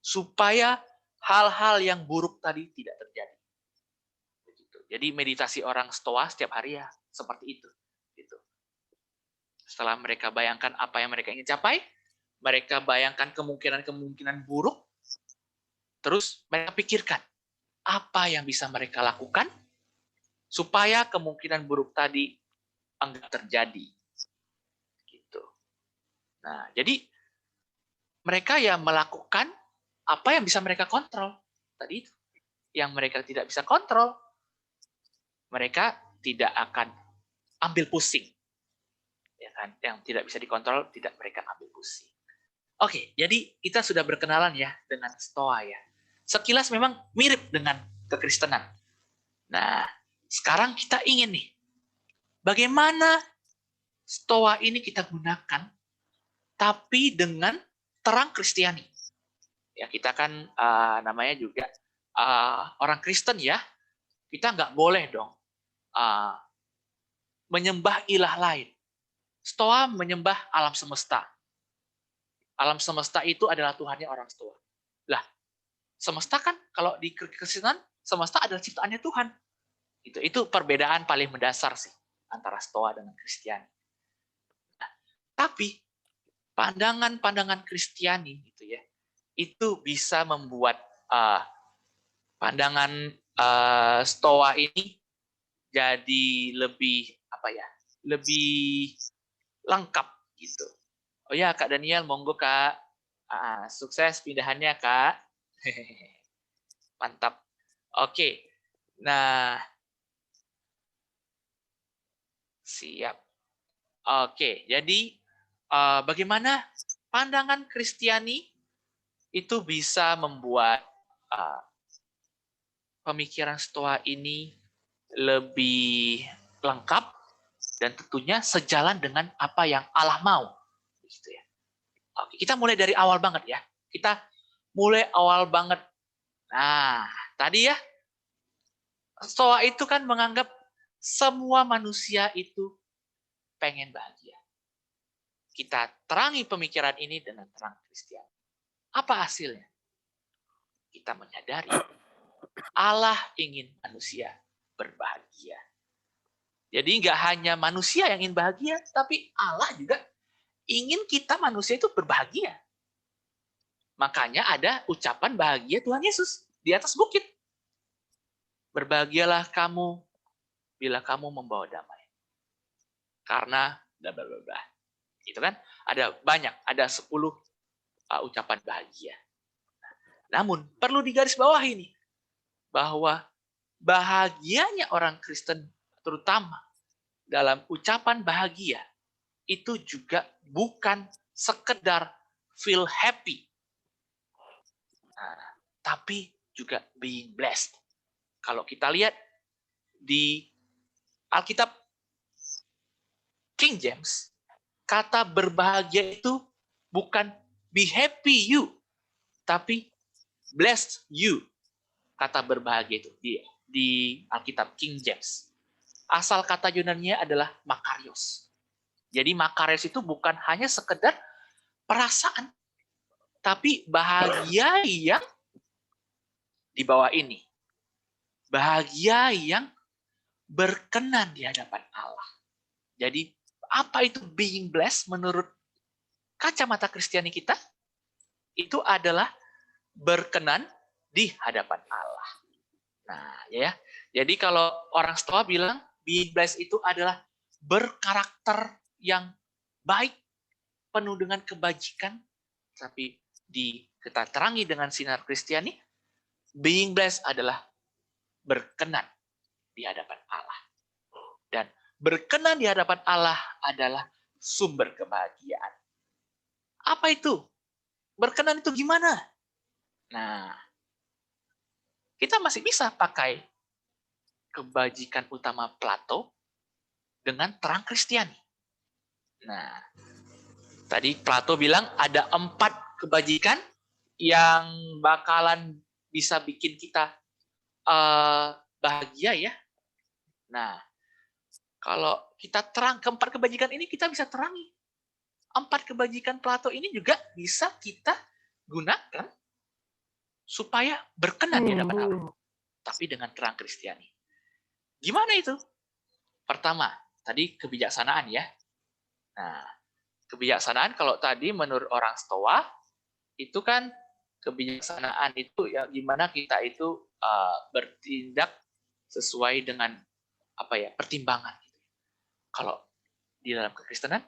supaya hal-hal yang buruk tadi tidak terjadi. Begitu. Jadi meditasi orang Stoa setiap hari ya seperti itu. Gitu. Setelah mereka bayangkan apa yang mereka ingin capai, mereka bayangkan kemungkinan-kemungkinan buruk, terus mereka pikirkan apa yang bisa mereka lakukan supaya kemungkinan buruk tadi enggak terjadi. Gitu. Nah, jadi mereka ya melakukan apa yang bisa mereka kontrol. Tadi itu. Yang mereka tidak bisa kontrol, mereka tidak akan ambil pusing. Ya kan? Yang tidak bisa dikontrol, tidak mereka ambil pusing. Oke, jadi kita sudah berkenalan ya dengan Stoa ya. Sekilas memang mirip dengan kekristenan. Nah, sekarang kita ingin nih, bagaimana Stoa ini kita gunakan, tapi dengan terang Kristiani. Ya, kita kan namanya juga orang Kristen ya, kita nggak boleh dong menyembah ilah lain. Stoa menyembah alam semesta. Alam semesta itu adalah Tuhannya orang Stoa. Lah, semesta kan kalau di Kristen, semesta adalah ciptaannya Tuhan. Itu perbedaan paling mendasar sih antara Stoa dengan Kristiani. Nah, tapi pandangan-pandangan Kristiani gitu ya, itu bisa membuat pandangan Stoa ini jadi lebih lebih lengkap gitu. Oh ya Kak Daniel, monggo Kak. Sukses pindahannya Kak. Mantap. Oke. Nah, siap. Oke, jadi bagaimana pandangan Kristiani itu bisa membuat pemikiran Stoa ini lebih lengkap dan tentunya sejalan dengan apa yang Allah mau. Gitu ya. Oke, kita mulai dari awal banget ya. Kita mulai awal banget. Nah, tadi ya, Stoa itu kan menganggap semua manusia itu pengen bahagia. Kita terangi pemikiran ini dengan terang Kristiani. Apa hasilnya? Kita menyadari Allah ingin manusia berbahagia. Jadi nggak hanya manusia yang ingin bahagia, tapi Allah juga ingin kita manusia itu berbahagia. Makanya ada ucapan bahagia Tuhan Yesus di atas bukit. Berbahagialah kamu bila kamu membawa damai. Karena bla bla bla bla. Itu kan ada banyak, ada 10 ucapan bahagia. Namun perlu digarisbawahi ini bahwa bahagianya orang Kristen terutama dalam ucapan bahagia itu juga bukan sekedar feel happy. Nah, tapi juga being blessed. Kalau kita lihat di Alkitab King James, kata berbahagia itu bukan be happy you, tapi bless you. Kata berbahagia itu di Alkitab King James. Asal kata Yunani-nya adalah makarios. Jadi makarios itu bukan hanya sekedar perasaan, tapi bahagia yang di bawah ini. Bahagia yang berkenan di hadapan Allah. Jadi apa itu being blessed menurut kacamata Kristiani kita? Itu adalah berkenan di hadapan Allah. Nah, ya. Jadi kalau orang Stoa bilang being blessed itu adalah berkarakter yang baik, penuh dengan kebajikan, tapi kita terangi dengan sinar Kristiani, being blessed adalah berkenan di hadapan Allah. Dan berkenan di hadapan Allah adalah sumber kebahagiaan. Apa itu? Berkenan itu gimana? Nah, kita masih bisa pakai kebajikan utama Plato dengan terang Kristiani. Nah, tadi Plato bilang ada 4 kebajikan yang bakalan bisa bikin kita bahagia ya. Nah, kalau kita terang ke-4 kebajikan ini, kita bisa terangi. 4 kebajikan Plato ini juga bisa kita gunakan supaya berkenan di hadapan Allah. Tapi dengan terang Kristiani. Gimana itu? Pertama, tadi kebijaksanaan ya. Nah, kebijaksanaan kalau tadi menurut orang Stoa, itu kan kebijaksanaan itu ya gimana kita itu bertindak sesuai dengan pertimbangan. Kalau di dalam kekristenan,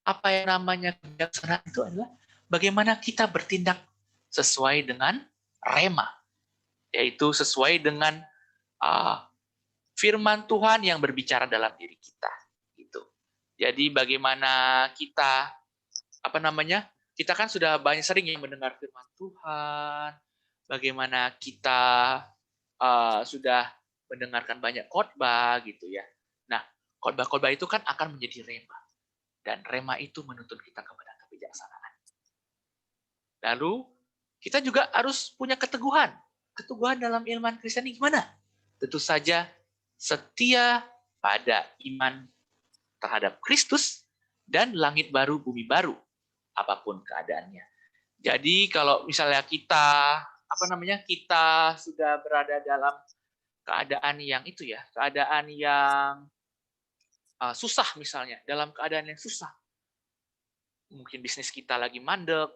apa yang namanya kebijaksanaan itu adalah bagaimana kita bertindak sesuai dengan rema, yaitu sesuai dengan firman Tuhan yang berbicara dalam diri kita. Gitu. Jadi bagaimana kita kita kan sudah banyak sering yang mendengar firman Tuhan, bagaimana kita sudah mendengarkan banyak khotbah gitu ya. Nah, khotbah-khotbah itu kan akan menjadi rema. Dan rema itu menuntun kita kepada kebijaksanaan. Lalu, kita juga harus punya keteguhan. Keteguhan dalam ilmu Kristen ini gimana? Tentu saja setia pada iman terhadap Kristus dan langit baru, bumi baru, apapun keadaannya. Jadi kalau misalnya kita sudah berada dalam keadaan yang keadaan yang susah misalnya, dalam keadaan yang susah. Mungkin bisnis kita lagi mandek,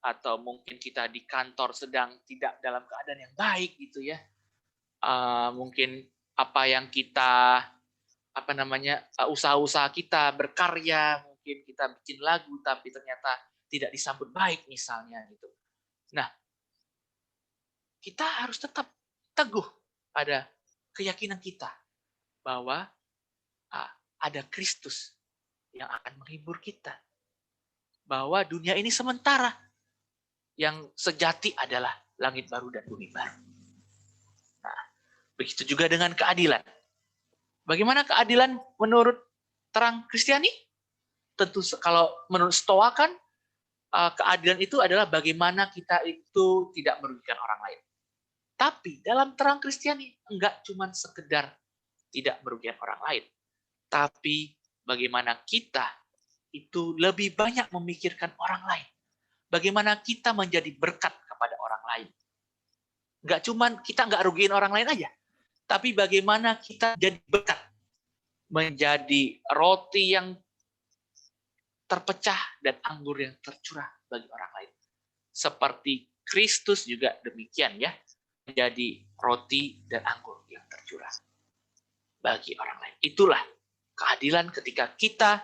atau mungkin kita di kantor sedang tidak dalam keadaan yang baik gitu ya. Mungkin apa yang kita usaha-usaha kita berkarya, mungkin kita bikin lagu tapi ternyata tidak disambut baik misalnya gitu. Nah, kita harus tetap teguh pada keyakinan kita bahwa ada Kristus yang akan menghibur kita. Bahwa dunia ini sementara, yang sejati adalah langit baru dan bumi baru. Nah, begitu juga dengan keadilan. Bagaimana keadilan menurut terang Kristiani? Tentu kalau menurut Stoa kan keadilan itu adalah bagaimana kita itu tidak merugikan orang lain. Tapi dalam terang Kristiani, enggak cuma sekedar tidak merugikan orang lain. Tapi bagaimana kita itu lebih banyak memikirkan orang lain. Bagaimana kita menjadi berkat kepada orang lain. Enggak cuma kita enggak rugiin orang lain aja. Tapi bagaimana kita jadi berkat. Menjadi roti yang terpecah dan anggur yang tercurah bagi orang lain. Seperti Kristus juga demikian ya. Menjadi roti dan anggur yang tercurah bagi orang lain. Itulah keadilan ketika kita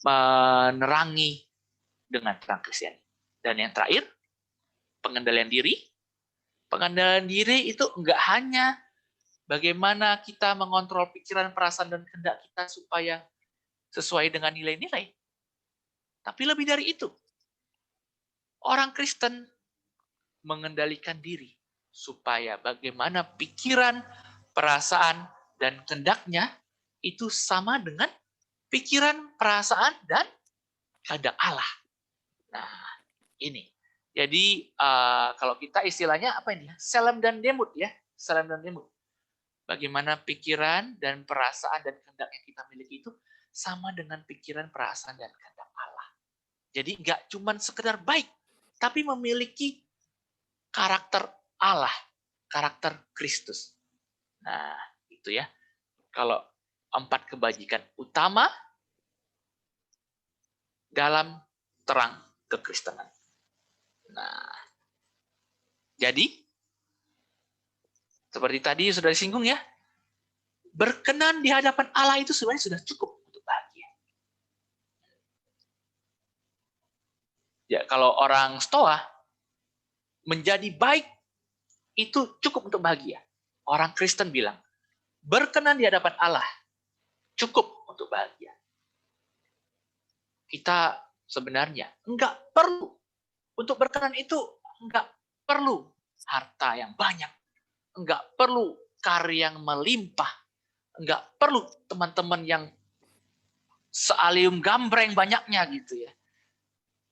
menerangi dengan terang Kristiani. Dan yang terakhir, pengendalian diri. Pengendalian diri itu enggak hanya bagaimana kita mengontrol pikiran, perasaan, dan kehendak kita supaya sesuai dengan nilai-nilai. Tapi lebih dari itu, orang Kristen mengendalikan diri supaya bagaimana pikiran, perasaan, dan kehendaknya itu sama dengan pikiran, perasaan, dan kehendak Allah. Nah, ini. Jadi kalau kita istilahnya apa ini? Selem dan demut ya, selem dan demut. Bagaimana pikiran dan perasaan dan kehendak yang kita miliki itu sama dengan pikiran, perasaan, dan kehendak Allah. Jadi nggak cuma sekedar baik, tapi memiliki karakter Allah, karakter Kristus. Nah, itu ya. Kalau 4 kebajikan utama dalam terang kekristenan. Nah, jadi seperti tadi sudah disinggung ya, berkenan di hadapan Allah itu sebenarnya sudah cukup untuk bahagia. Ya, kalau orang Stoa, menjadi baik itu cukup untuk bahagia. Orang Kristen bilang, berkenan di hadapan Allah cukup untuk bahagia. Kita sebenarnya enggak perlu untuk berkenan itu, enggak perlu harta yang banyak, enggak perlu karya yang melimpah, enggak perlu teman-teman yang sealium gambreng banyaknya gitu ya.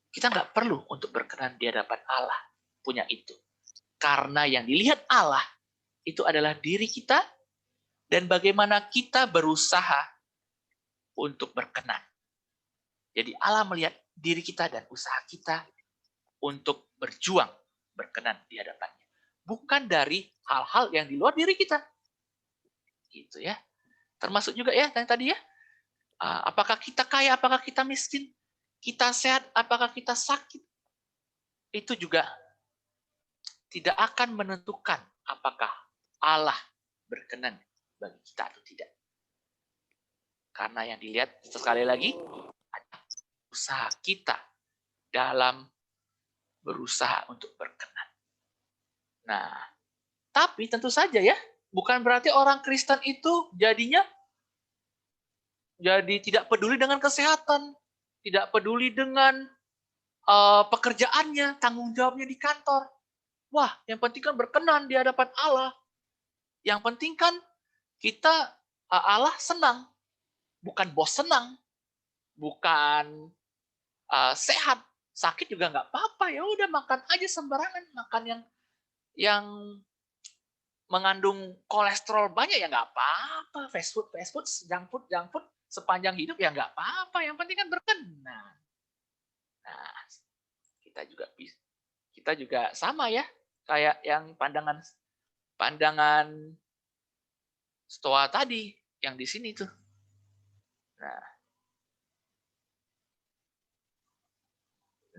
Kita enggak perlu untuk berkenan di hadapan Allah punya itu. Karena yang dilihat Allah itu adalah diri kita dan bagaimana kita berusaha untuk berkenan. Jadi Allah melihat diri kita dan usaha kita untuk berjuang berkenan di hadapannya. Bukan dari hal-hal yang di luar diri kita. Gitu ya. Termasuk juga ya yang tadi ya. Apakah kita kaya, apakah kita miskin? Kita sehat, apakah kita sakit? Itu juga tidak akan menentukan apakah Allah berkenan bagi kita atau tidak. Karena yang dilihat sekali lagi adalah usaha kita dalam berusaha untuk berkenan. Nah, tapi tentu saja ya, bukan berarti orang Kristen itu jadinya jadi tidak peduli dengan kesehatan, tidak peduli dengan pekerjaannya, tanggung jawabnya di kantor. Wah, yang penting kan berkenan di hadapan Allah. Yang penting kan kita Allah senang, bukan bos senang, bukan sehat, sakit juga nggak apa-apa, ya udah makan aja sembarangan, makan yang mengandung kolesterol banyak ya nggak apa-apa, fast food, junk food sepanjang hidup ya nggak apa-apa, yang penting kan berkenan. Nah, kita juga sama ya, kayak yang pandangan Stoa tadi yang di sini tuh.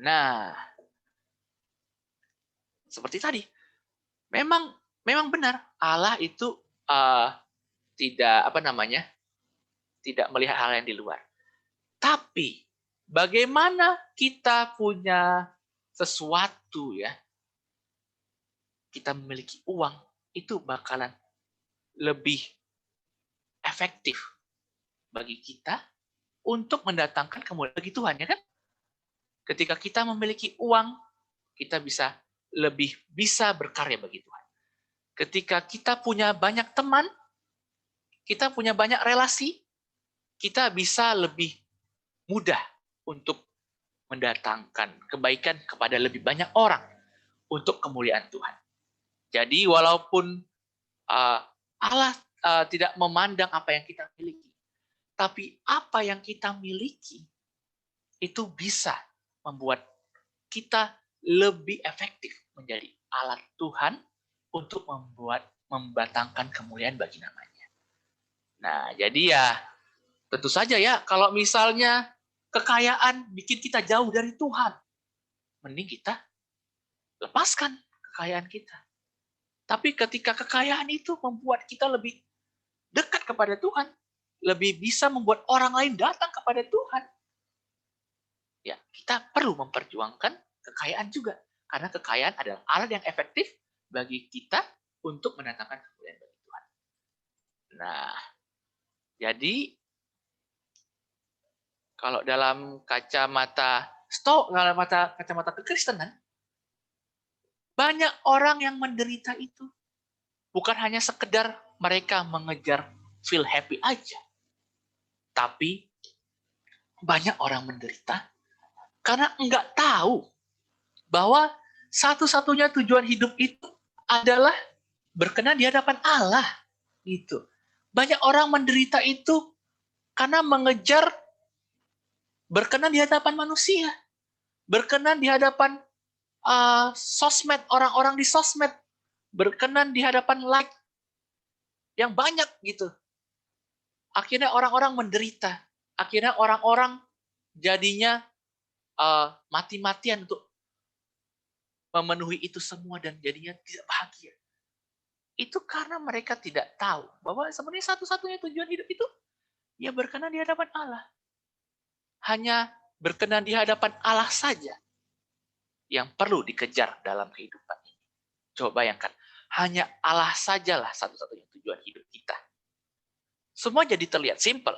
Nah, seperti tadi, memang benar Allah itu tidak melihat hal yang di luar. Tapi bagaimana kita punya sesuatu ya, kita memiliki uang, itu bakalan lebih efektif bagi kita untuk mendatangkan kemuliaan bagi Tuhan, ya kan? Ketika kita memiliki uang, kita lebih bisa berkarya bagi Tuhan. Ketika kita punya banyak teman, kita punya banyak relasi, kita bisa lebih mudah untuk mendatangkan kebaikan kepada lebih banyak orang untuk kemuliaan Tuhan. Jadi walaupun Allah tidak memandang apa yang kita miliki, tapi apa yang kita miliki itu bisa membuat kita lebih efektif menjadi alat Tuhan untuk membatangkan kemuliaan bagi namanya. Nah, jadi ya tentu saja ya, kalau misalnya kekayaan bikin kita jauh dari Tuhan, mending kita lepaskan kekayaan kita. Tapi ketika kekayaan itu membuat kita lebih dekat kepada Tuhan, lebih bisa membuat orang lain datang kepada Tuhan, ya kita perlu memperjuangkan kekayaan juga. Karena kekayaan adalah alat yang efektif bagi kita untuk mendatangkan kemuliaan bagi Tuhan. Nah, jadi kalau dalam kacamata kekristenan, banyak orang yang menderita itu bukan hanya sekedar mereka mengejar feel happy aja, tapi banyak orang menderita karena enggak tahu bahwa satu-satunya tujuan hidup itu adalah berkenan di hadapan Allah. Gitu. Banyak orang menderita itu karena mengejar berkenan di hadapan manusia, berkenan di hadapan sosmed, orang-orang di sosmed, berkenan di hadapan like yang banyak gitu. Akhirnya orang-orang menderita. Akhirnya orang-orang jadinya mati-matian untuk memenuhi itu semua dan jadinya tidak bahagia. Itu karena mereka tidak tahu bahwa sebenarnya satu-satunya tujuan hidup itu ya berkenan di hadapan Allah. Hanya berkenan di hadapan Allah saja yang perlu dikejar dalam kehidupan ini. Coba bayangkan, hanya Allah sajalah satu-satunya tujuan hidup kita. Semua jadi terlihat simpel.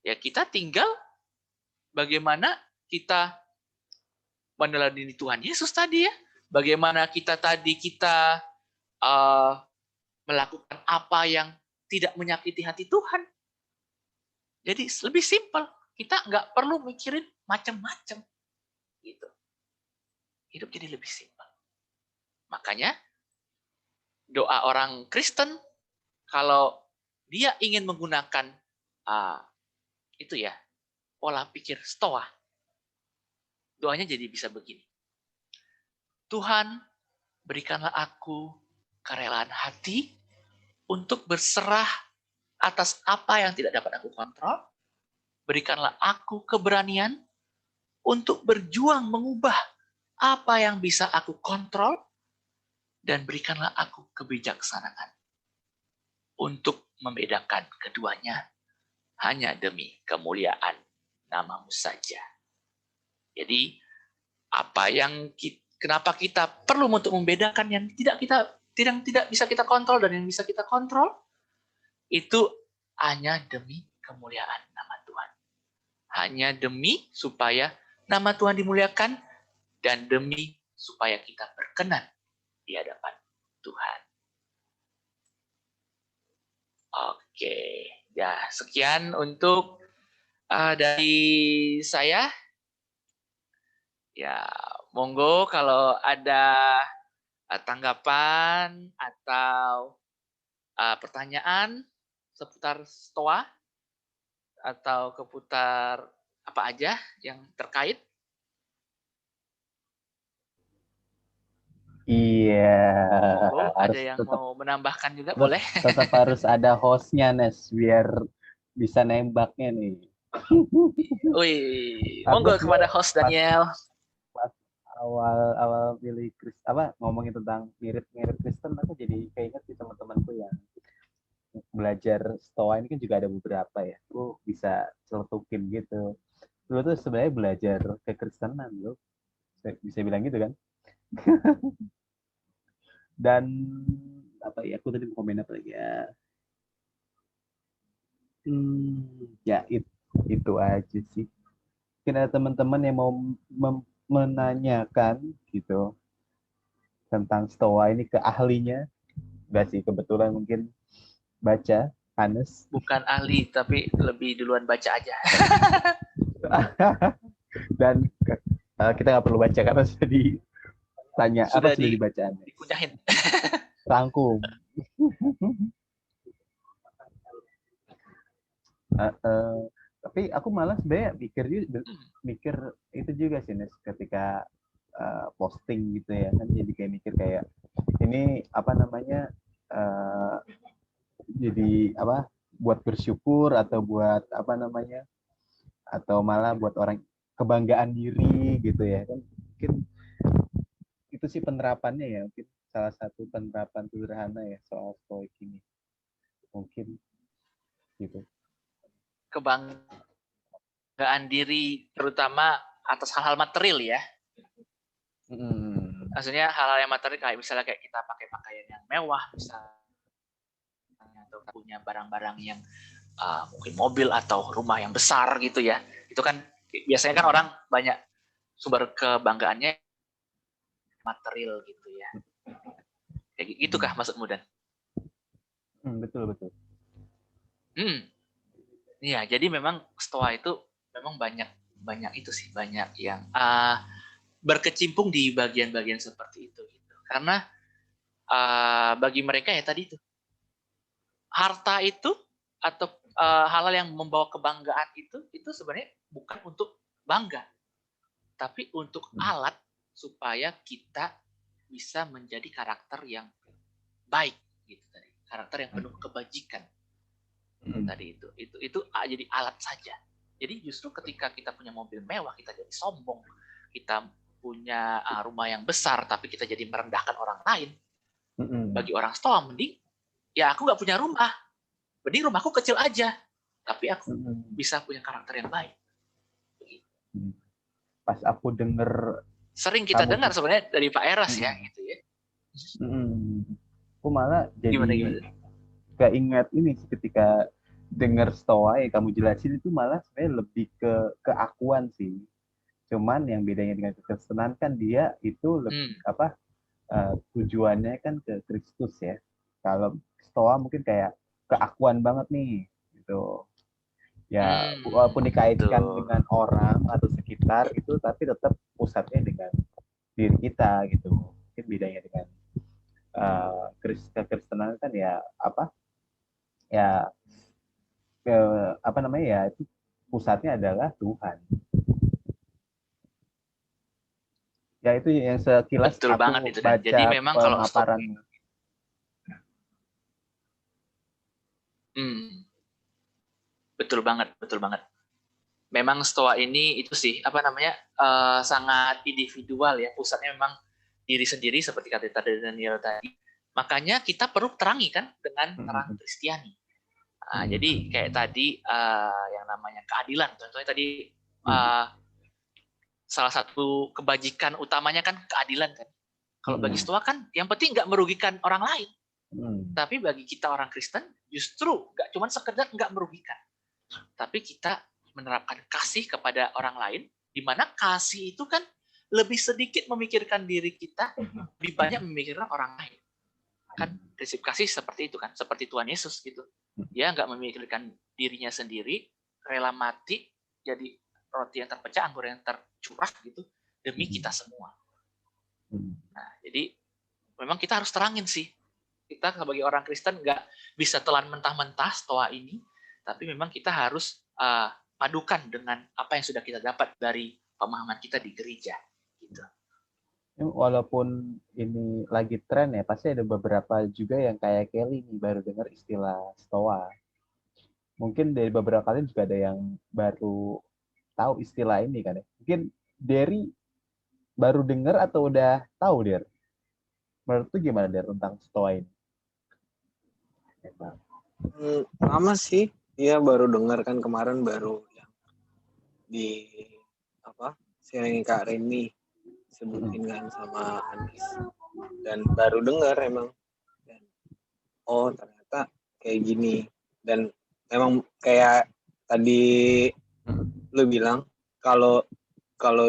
Ya kita tinggal bagaimana kita meneladani Tuhan Yesus tadi ya. Bagaimana kita melakukan apa yang tidak menyakiti hati Tuhan. Jadi lebih simpel. Kita nggak perlu mikirin macam-macam. Gitu. Hidup jadi lebih simpel. Makanya doa orang Kristen kalau dia ingin menggunakan itu ya pola pikir Stoa, doanya jadi bisa begini. Tuhan, berikanlah aku kerelaan hati untuk berserah atas apa yang tidak dapat aku kontrol. Berikanlah aku keberanian untuk berjuang mengubah apa yang bisa aku kontrol. Dan berikanlah aku kebijaksanaan untuk membedakan keduanya hanya demi kemuliaan namamu saja. Jadi kenapa kita perlu untuk membedakan yang tidak bisa kita kontrol dan yang bisa kita kontrol, itu hanya demi kemuliaan nama Tuhan. Hanya demi supaya nama Tuhan dimuliakan dan demi supaya kita berkenan di hadapan Tuhan. Oke, ya sekian untuk dari saya. Ya, monggo kalau ada tanggapan atau pertanyaan seputar Stoa atau keputar apa aja yang terkait. Iya. Monggo, ada yang mau menambahkan juga boleh. Tetap harus ada hostnya, Nes, biar bisa nembaknya nih. Wih, monggo kepada host Daniel. Pas awal pilih ngomongin tentang mirip-mirip Kristen, aku jadi keinget sih teman-temanku yang belajar Stoa ini kan juga ada beberapa ya. Aku bisa celetukin gitu. Dulu tuh sebenarnya belajar kekristenan loh. Bisa bilang gitu kan. Dan aku tadi mau komen apa lagi ya? Ya itu aja sih. Mungkin ada teman-teman yang mau menanyakan gitu tentang Stoa ini ke ahlinya. Enggak sih, kebetulan mungkin baca Hanes. Bukan ahli, tapi lebih duluan baca aja. Dan kita nggak perlu baca karena sudah Tanya apa sudah sudah dibacaan? dikunyahin. Rangkum. Tapi aku malah sebenarnya mikir itu juga sih, Nes, ketika posting gitu ya kan, jadi kayak mikir kayak ini apa namanya, jadi apa, buat bersyukur atau buat apa namanya, atau malah buat orang kebanggaan diri gitu ya kan, mungkin itu sih penerapannya ya, mungkin salah satu penerapan sederhana ya soal stoik ini mungkin gitu. Kebanggaan diri terutama atas hal-hal material ya. Maksudnya hal-hal yang material kayak misalnya kayak kita pakai pakaian yang mewah misalnya, atau punya barang-barang yang mungkin mobil atau rumah yang besar gitu ya. Itu kan biasanya kan orang banyak sumber kebanggaannya material gitu ya. Kayak gitu kah maksudmu, Dan? Betul. Iya, jadi memang Stoa itu memang banyak itu sih, banyak yang berkecimpung di bagian-bagian seperti itu gitu. Karena bagi mereka ya tadi itu harta itu atau hal-hal yang membawa kebanggaan itu sebenarnya bukan untuk bangga, tapi untuk alat supaya kita bisa menjadi karakter yang baik gitu tadi, karakter yang penuh kebajikan. Tadi itu jadi alat saja. Jadi justru ketika kita punya mobil mewah kita jadi sombong, kita punya rumah yang besar tapi kita jadi merendahkan orang lain. Bagi orang Stoa mending ya aku nggak punya rumah, mending rumahku kecil aja tapi aku bisa punya karakter yang baik. Pas aku denger sering kita dengar sebenarnya dari Pak Eras ya gitu ya. Aku malah jadi gimana? keinget ini ketika dengar Stoa yang kamu jelasin itu malah sebenarnya lebih ke keakuan sih. Cuman yang bedanya dengan kekristenan kan dia itu lebih apa, tujuannya kan ke Kristus ya. Kalau Stoa mungkin kayak keakuan banget nih gitu. Ya walaupun dikaitkan dengan orang atau sekitar itu, tapi tetap pusatnya dengan diri kita gitu. Mungkin bedanya dengan kekristenan kan ya apa, ya apa namanya ya, itu pusatnya adalah Tuhan. Ya itu yang sekilas betul aku banget itu, Dan. baca Jadi memang kalau pemaparannya. Betul banget. Memang Stoa ini itu sih apa namanya sangat individual ya, pusatnya memang diri sendiri seperti kata Daniel tadi. Makanya kita perlu terangi kan dengan terang Kristiani. Jadi kayak tadi yang namanya keadilan, contohnya tadi salah satu kebajikan utamanya kan keadilan kan. Kalau bagi Stoa kan yang penting nggak merugikan orang lain. Tapi bagi kita orang Kristen justru nggak cuma sekedar nggak merugikan, tapi kita menerapkan kasih kepada orang lain, di mana kasih itu kan lebih sedikit memikirkan diri kita, lebih banyak memikirkan orang lain. Kan prinsip kasih seperti itu kan, seperti Tuhan Yesus gitu. Dia nggak memikirkan dirinya sendiri, rela mati jadi roti yang terpecah, anggur yang tercurah gitu demi kita semua. Nah, jadi memang kita harus terangin sih. Kita sebagai orang Kristen nggak bisa telan mentah-mentah Stoa ini, tapi memang kita harus padukan dengan apa yang sudah kita dapat dari pemahaman kita di gereja. Gitu. Walaupun ini lagi tren ya, pasti ada beberapa juga yang kayak Kelly nih baru dengar istilah Stoa. Mungkin dari beberapa kali juga ada yang baru tahu istilah ini kan ya. Mungkin Derry baru dengar atau udah tahu, Der? Menurut tuh gimana, Der, tentang Stoa ini? Lama sih, dia baru dengar kan, kemarin baru yang di apa sharing Kak Reni sebutin kan sama Anis, dan baru dengar emang, dan oh ternyata kayak gini. Dan emang kayak tadi lu bilang kalau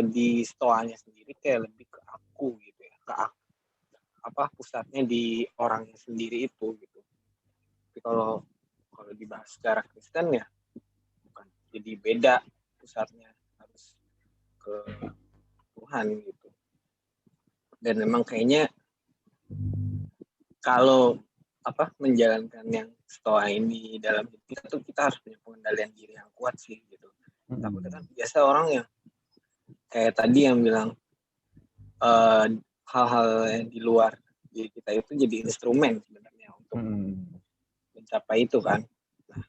di Stoanya sendiri kayak lebih ke aku gitu ya, ke apa pusatnya di orangnya sendiri itu gitu. Tapi kalau dibahas secara Kristen ya bukan, jadi beda, pusatnya harus ke Tuhan gitu. Dan memang kayaknya kalau menjalankan yang stoa ini dalam hidup kita tuh kita harus punya pengendalian diri yang kuat sih gitu. Takutnya kan biasa orang yang kayak tadi yang bilang hal-hal yang di luar diri kita itu jadi instrumen sebenarnya untuk mencapai itu kan. Nah,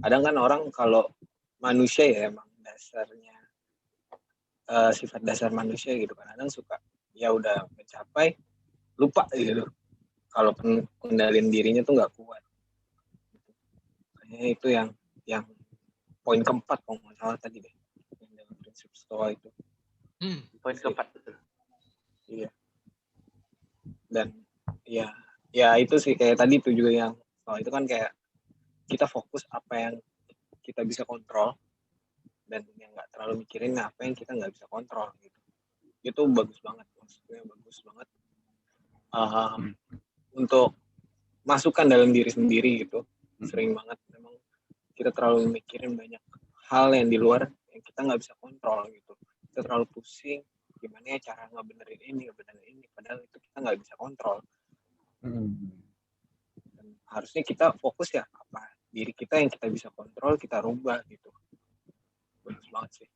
kadang kan orang kalau manusia ya emang dasarnya sifat dasar manusia gitu kan, kadang suka ya udah mencapai lupa gitu kalau pengendalian dirinya tuh nggak kuat. Kayaknya itu yang poin keempat kalau nggak salah tadi deh, yang dalam prinsip stoa itu. Poin keempat betul. Iya. Dan ya itu sih kayak tadi tuh juga yang stoa itu kan kayak kita fokus apa yang kita bisa kontrol dan yang nggak terlalu mikirin apa yang kita nggak bisa kontrol gitu. Itu bagus banget, maksudnya bagus banget untuk masukkan dalam diri sendiri gitu. Sering banget memang kita terlalu mikirin banyak hal yang di luar yang kita nggak bisa kontrol gitu. Kita terlalu pusing gimana ya cara ngebenerin ini padahal itu kita nggak bisa kontrol. Dan harusnya kita fokus ya apa diri kita yang kita bisa kontrol kita rubah gitu. Bagus banget sih.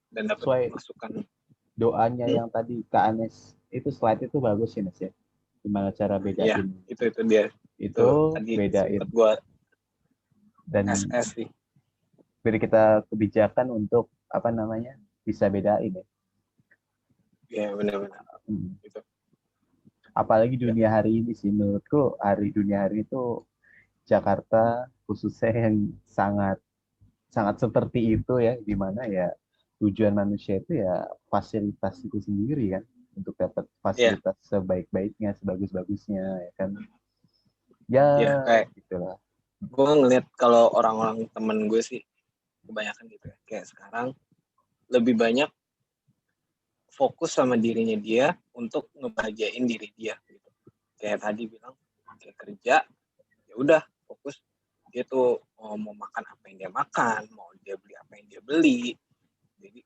Dan dapat masukan doanya yang tadi Kak Anes itu slide itu bagus sih Mas ya. Gimana cara bedain? Iya, itu dia. Itu tadi bedain. Gua dan SS sih. beri kita kebijakan untuk bisa bedain ya. Iya benar-benar. Gitu. Apalagi dunia hari ini sih, menurutku dunia hari itu Jakarta khususnya yang sangat seperti itu ya, di mana ya tujuan manusia itu ya fasilitas itu sendiri kan, untuk dapat fasilitas sebaik-baiknya, sebagus-bagusnya ya kan. Ya kayak gitulah. Gue ngeliat kalau orang-orang temen gue sih kebanyakan gitu ya, kayak sekarang lebih banyak fokus sama dirinya dia untuk ngebahagiain diri dia gitu. Kayak tadi bilang kayak kerja ya udah fokus dia tuh mau makan apa yang dia makan, mau dia beli apa yang dia beli. Jadi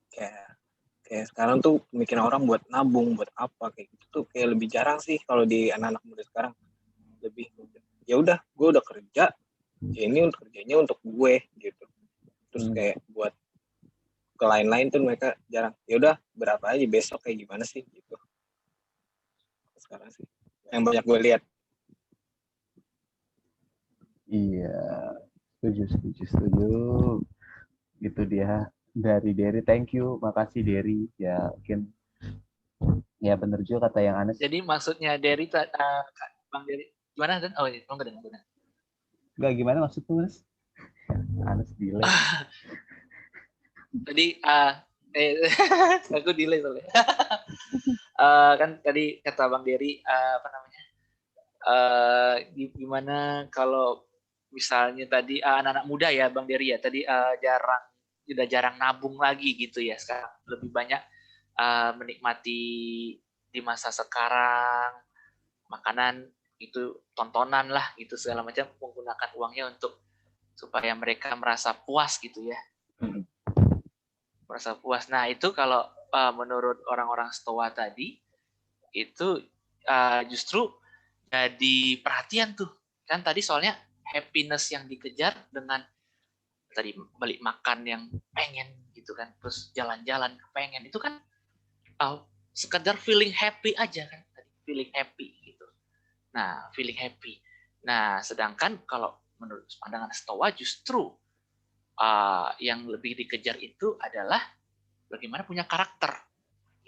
kayak sekarang tuh pemikiran orang buat nabung, buat apa kayak gitu tuh kayak lebih jarang sih kalau di anak-anak muda sekarang. Lebih ya udah gue udah kerja, ya ini untuk kerjanya untuk gue gitu. Terus kayak buat ke lain-lain tuh mereka jarang. Ya udah berapa aja besok kayak gimana sih gitu. Sekarang sih yang banyak gue lihat. Iya, setuju. Itu dia dari Derry. Thank you, makasih Derry. Ya mungkin ya bener juga kata yang Anes. Jadi maksudnya Derry, Bang Derry gimana kan? Oh iya, enggak. Enggak, gimana maksudnya Mas? Anes delay. Tadi aku delay soalnya. Kan tadi kata Bang Derry gimana kalau misalnya tadi anak-anak muda ya Bang Derry ya tadi jarang nabung lagi gitu ya, sekarang lebih banyak menikmati di masa sekarang makanan itu, tontonan lah gitu segala macam, menggunakan uangnya untuk supaya mereka merasa puas gitu ya. Merasa puas. Nah itu kalau menurut orang-orang Stoa tadi itu justru jadi perhatian tuh kan, tadi soalnya happiness yang dikejar dengan tadi beli makan yang pengen gitu kan, terus jalan-jalan kepengen, itu kan sekedar feeling happy aja kan, tadi feeling happy gitu. Nah feeling happy. Nah sedangkan kalau menurut pandangan Stoa justru yang lebih dikejar itu adalah bagaimana punya karakter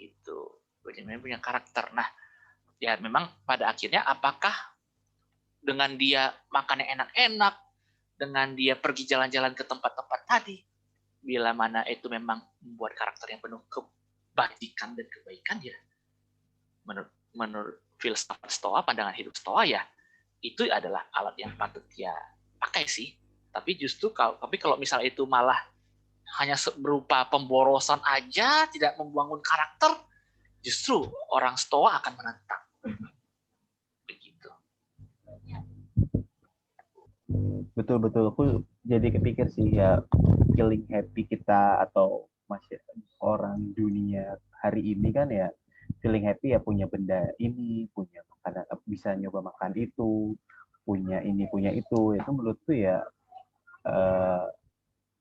gitu, bagaimana punya karakter. Nah ya memang pada akhirnya apakah dengan dia makannya enak-enak, dengan dia pergi jalan-jalan ke tempat-tempat tadi, bila mana itu memang membuat karakter yang penuh kebajikan dan kebaikan, ya menurut filsafat Stoa, pandangan hidup Stoa ya itu adalah alat yang patut dia pakai sih. Tapi justru kalau misalnya itu malah hanya berupa pemborosan aja, tidak membangun karakter, justru orang Stoa akan menentang. Begitu. Betul. Aku jadi kepikir sih ya, feeling happy kita atau orang dunia hari ini kan ya feeling happy ya punya benda ini, punya makanan, bisa nyoba makan itu, punya ini, punya itu menurutku ya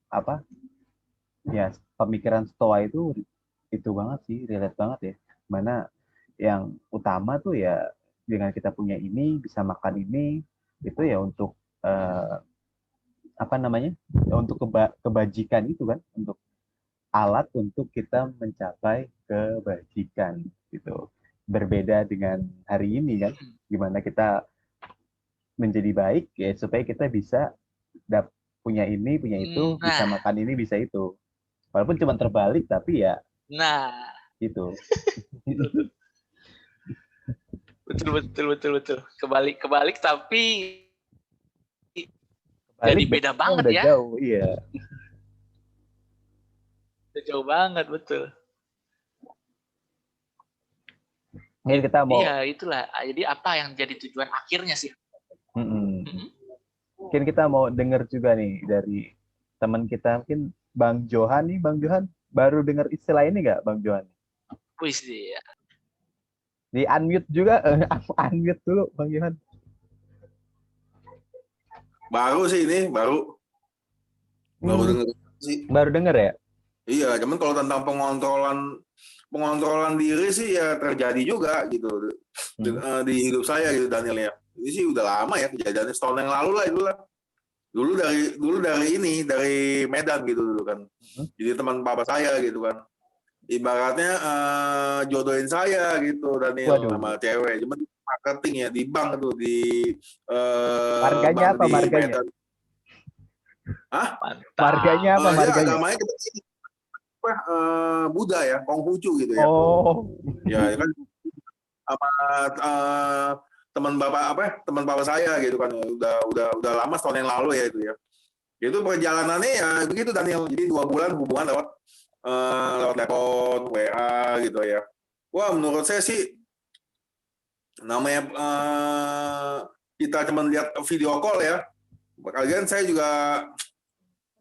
apa ya, pemikiran stoa itu banget sih, relate banget ya. Mana yang utama tuh ya dengan kita punya ini, bisa makan ini, itu ya untuk apa namanya, untuk kebajikan itu kan, untuk alat untuk kita mencapai kebajikan gitu. Berbeda dengan hari ini kan, gimana kita menjadi baik ya supaya kita bisa punya ini, punya itu, bisa Nah, makan ini, bisa itu. Walaupun cuma terbalik, tapi ya nah, itu. betul. Kebalik tapi jadi Balik beda bedanya banget udah ya. jauh, iya. Udah jauh banget, betul. Mungkin kita mau, Iya, itulah. Jadi apa yang jadi tujuan akhirnya sih? mungkin kita mau dengar juga nih dari teman kita, mungkin Bang Johan nih. Bang Johan baru dengar istilah ini nggak, Bang Johan? Wis ya. Di unmute juga, unmute dulu Bang Johan. Baru sih ini, baru dengar sih. Baru dengar ya? Iya, cuman kalau tentang pengontrolan diri sih ya terjadi juga gitu di hidup saya gitu, Daniel ya. Ini sih udah lama ya kejadiannya, setahun yang lalu lah itulah. Dulu dari Medan gitu dulu kan. Jadi teman papa saya gitu kan. Ibaratnya jodohin saya gitu, Daniel. Waduh. Sama cewek. Cuman marketing ya di bank tuh, di marganya apa, di marganya? Medan. Hah? Marganya apa, marganya? Ya, agamanya kita sih Buddha ya, Konghucu gitu ya. Oh. Ya kan sama teman bapak saya gitu kan, udah lama, setahun yang lalu ya itu ya. Itu perjalanannya ya begitu, Daniel. Jadi 2 bulan hubungan lewat telepon, WA gitu ya. Wah, menurut saya sih namanya kita cuma lihat video call ya. Kalian saya juga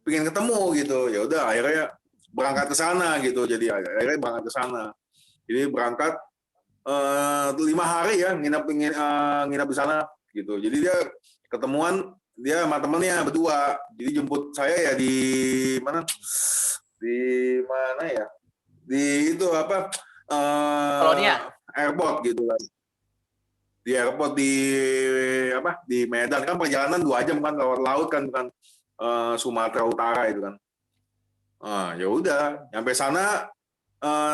pengen ketemu gitu. Ya udah akhirnya berangkat ke sana gitu. Jadi akhirnya berangkat ke sana. Jadi berangkat 5 hari ya, nginap di sana gitu. Jadi dia ketemuan, dia sama temennya berdua. Jadi jemput saya ya di mana? Di mana ya? Di itu apa? Kolonia. Airport gitu kan. Di airport di Medan kan, perjalanan 2 jam kan, lewat laut kan Sumatera Utara itu kan. Ya udah, nyampe sana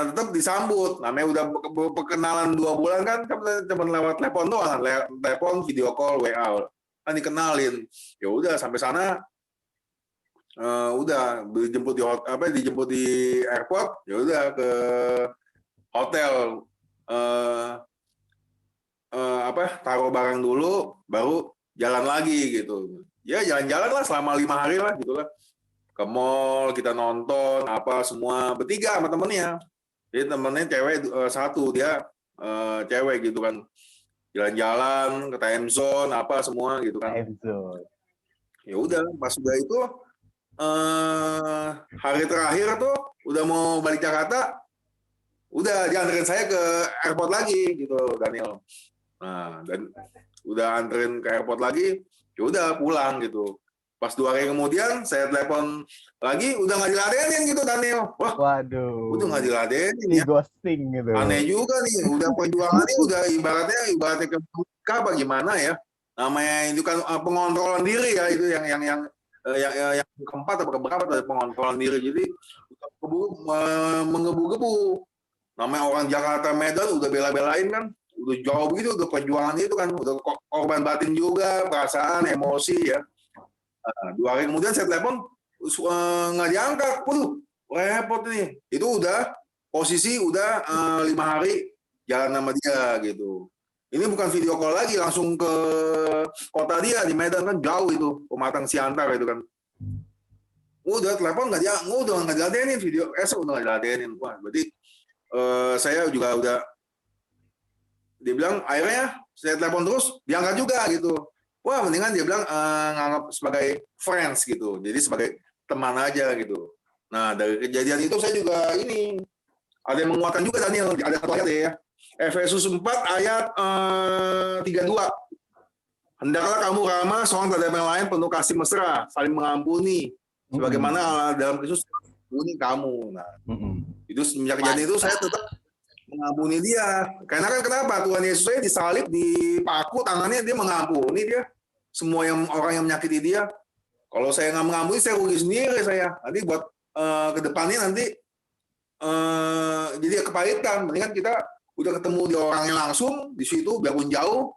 tetap disambut. Namanya udah perkenalan 2 bulan kan cuma lewat telepon doang, telepon, video call, WA kan dikenalin. Ya udah sampai sana udah dijemput di airport, ya udah ke hotel, taruh barang dulu, baru jalan lagi gitu. Ya jalan-jalan lah selama 5 hari lah gitu lah. Ke mall, kita nonton apa semua bertiga sama temennya. Jadi temennya cewek satu, dia cewek gitu kan. Jalan-jalan ke time zone apa semua gitu kan. Time zone. Ya udah, pas udah itu hari terakhir tuh udah mau balik Jakarta, udah dianterin saya ke airport lagi gitu, Daniel. Nah, dan udah anterin ke airport lagi, ya udah pulang gitu. Pas 2 hari kemudian saya telepon lagi, udah nggak diladenin gitu, Daniel. Wah, waduh, udah nggak diladenin ya. Ghosting gitu. Aneh juga nih, udah perjuangannya udah ibaratnya ke apa gimana ya? Namanya itu kan pengontrolan diri ya, itu yang keempat atau keberapa tuh, pengontrolan diri. Jadi menggebu-gebu. Namanya orang Jakarta Medan udah bela-belain kan, udah jauh begitu, udah perjuangan itu kan, udah korban batin juga, perasaan, emosi ya. 2 hari kemudian saya telepon, nggak diangkat, waduh, repot nih. Itu udah posisi udah 5 hari jalan sama dia gitu. Ini bukan video call lagi, langsung ke kota dia di Medan kan, jauh itu, Pematang Siantar itu kan. Udah telepon udah nggak diladenin, video udah nggak diladenin. Wah, berarti saya juga udah, dia bilang akhirnya saya telepon terus, diangkat juga gitu. Wah, mendingan dia bilang nganggap sebagai friends gitu, jadi sebagai teman aja gitu. Nah, dari kejadian itu saya juga ini ada yang menguatkan juga, Daniel, ada satu ayat ya. Efesus 4 ayat 32. Hendaklah kamu ramah seorang terhadap yang lain, penuh kasih mesra, saling mengampuni, sebagaimana Allah dalam Kristus mengampuni kamu. Nah, itu semenjak kejadian itu saya tetap mengampuni dia. Karena kan kenapa? Tuhan Yesus saya disalib, dipaku tangannya, dia mengampuni dia. Semua orang yang menyakiti dia. Kalau saya nggak mengampuni, saya rugi sendiri saya. Nanti buat ke depannya nanti jadi kepahitan. Mendingan kita udah ketemu di orangnya langsung, di situ biarpun jauh,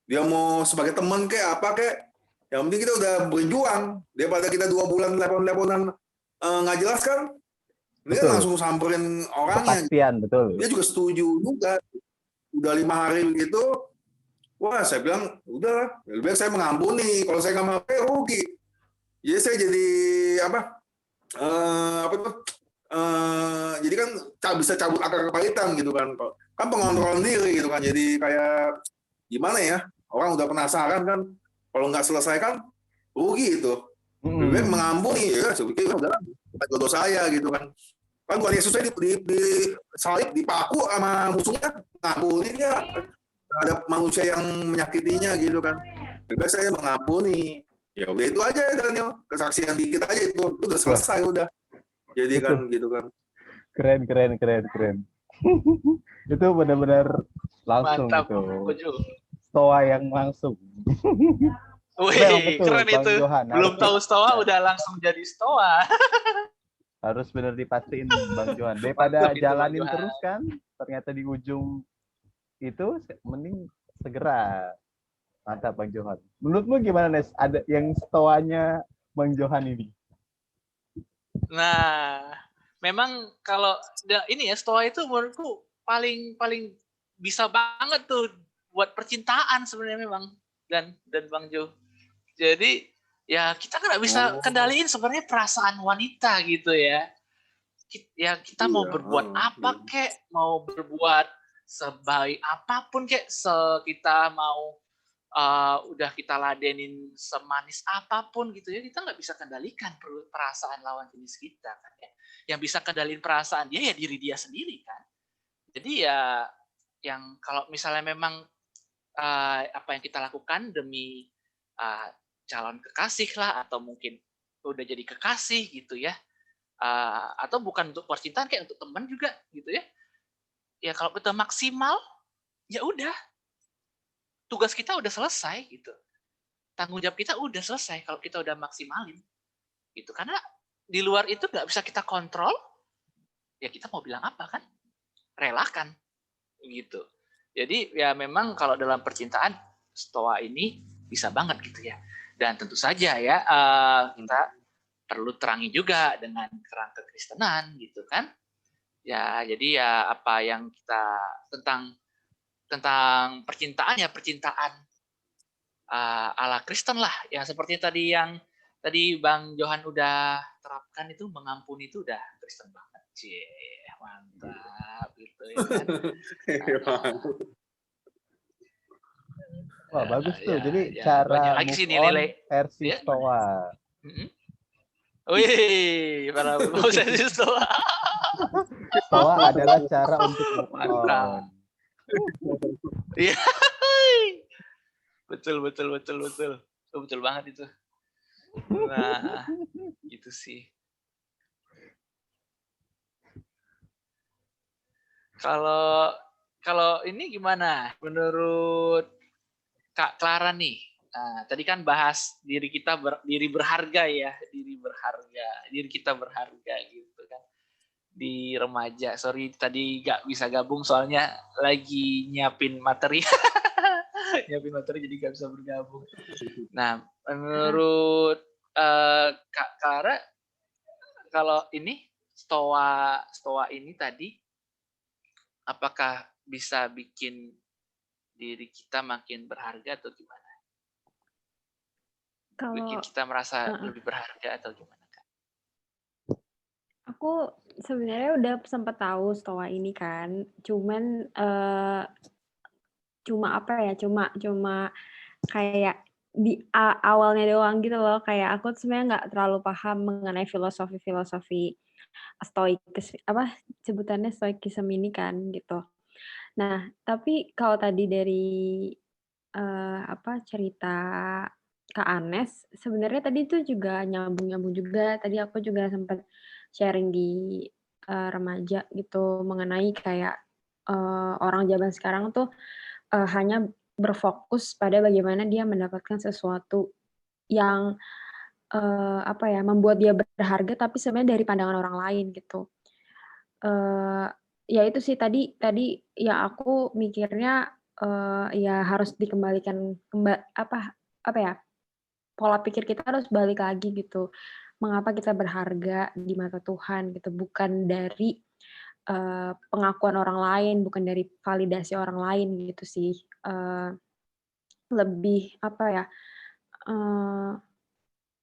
dia mau sebagai teman kayak apa kayak, yang penting kita udah berjuang. Daripada kita 2 bulan telepon-teleponan nggak jelas kan, ini kan langsung samperin orangnya. Kepastian, betul. Dia juga setuju juga. Udah 5 hari begitu, wah saya bilang udahlah, lebih baik saya mengampuni. Kalau saya nggak mengampuni rugi. Jadi saya jadi jadi kan bisa cabut akar kepahitan gitu kan pengontrolan diri gitu kan. Jadi kayak gimana ya, orang udah penasaran kan, kalau nggak selesai kan rugi itu. Lebih baik mengampuni ya, saya pikir udah jodoh saya gitu kan. Kan Tuhan Yesus saya di salib, dipaku sama musuhnya, ngampuni dia ada manusia yang menyakitinya gitu kan. Lebih baik saya mengampuni. Ya udah itu aja Daniel, kesaksian dikit aja itu udah selesai udah. Jadi kan gitu kan. Keren. Itu benar-benar langsung. Mantap, gitu. Stoa yang langsung. Wih, keren itu. Johan, belum tahu stoa udah langsung jadi stoa. Harus benar dipastiin Bang Johan. Daripada jalanin terus kan, ternyata di ujung itu mending segera. Mantap Bang Johan. Menurutmu gimana Nes? Ada yang stoanya Bang Johan ini? Nah, memang kalau ini ya stoa itu menurutku paling bisa banget tuh buat percintaan sebenarnya memang dan Bang Jo. Jadi ya kita nggak bisa kendaliin sebenarnya perasaan wanita gitu ya. Ya kita mau berbuat apa kek, mau berbuat sebaik apapun kek, kita mau udah kita ladenin semanis apapun gitu ya, kita nggak bisa kendalikan perasaan lawan jenis kita kan ya. Yang bisa kendaliin perasaan dia ya diri dia sendiri kan. Jadi ya yang kalau misalnya memang apa yang kita lakukan demi calon kekasih lah, atau mungkin udah jadi kekasih gitu ya, atau bukan untuk percintaan, kayak untuk teman juga gitu ya. Ya kalau kita maksimal ya udah, tugas kita udah selesai gitu. Tanggung jawab kita udah selesai kalau kita udah maksimalin. Gitu. Karena di luar itu nggak bisa kita kontrol, ya kita mau bilang apa kan? Relakan. Gitu. Jadi ya memang kalau dalam percintaan, stoa ini bisa banget gitu ya. Dan tentu saja ya, kita perlu terangi juga dengan kerangka Kristenan gitu kan. Ya jadi ya apa yang kita tentang percintaan ya percintaan ala Kristen lah, ya seperti tadi yang Bang Johan udah terapkan itu, mengampuni itu udah Kristen banget sih, mantap gitu ya kan. Wah bagus tuh, jadi cara lagi sih nilai versi stoa. Wih, para versi stoa. Stoa adalah cara untuk move on. Iya. Betul banget itu. Nah, gitu sih. Kalau ini gimana menurut Kak Clara nih? Nah, tadi kan bahas diri kita diri berharga ya, diri kita berharga gitu kan. Di remaja. Sorry tadi nggak bisa gabung soalnya lagi nyiapin materi. Jadi nggak bisa bergabung. Nah, menurut Kak Clara, kalau ini stoa ini tadi, apakah bisa bikin diri kita makin berharga atau gimana? Bikin kita merasa lebih berharga atau gimana? Aku sebenarnya udah sempat tahu stoa ini kan, cuman cuma kayak di awalnya doang gitu loh, kayak aku sebenarnya nggak terlalu paham mengenai filosofi stoikis, sebutannya stoikism ini kan gitu. Nah, tapi kalau tadi dari cerita Kak Anes, sebenarnya tadi itu juga nyambung-nyambung juga. Tadi aku juga sempat sharing di remaja gitu mengenai kayak orang zaman sekarang tuh hanya berfokus pada bagaimana dia mendapatkan sesuatu yang membuat dia berharga, tapi sebenarnya dari pandangan orang lain gitu. Eee, ya itu sih tadi ya aku mikirnya, ya harus dikembalikan apa ya, pola pikir kita harus balik lagi gitu. Mengapa kita berharga di mata Tuhan gitu, bukan dari, pengakuan orang lain, bukan dari validasi orang lain gitu sih. Lebih apa ya, eee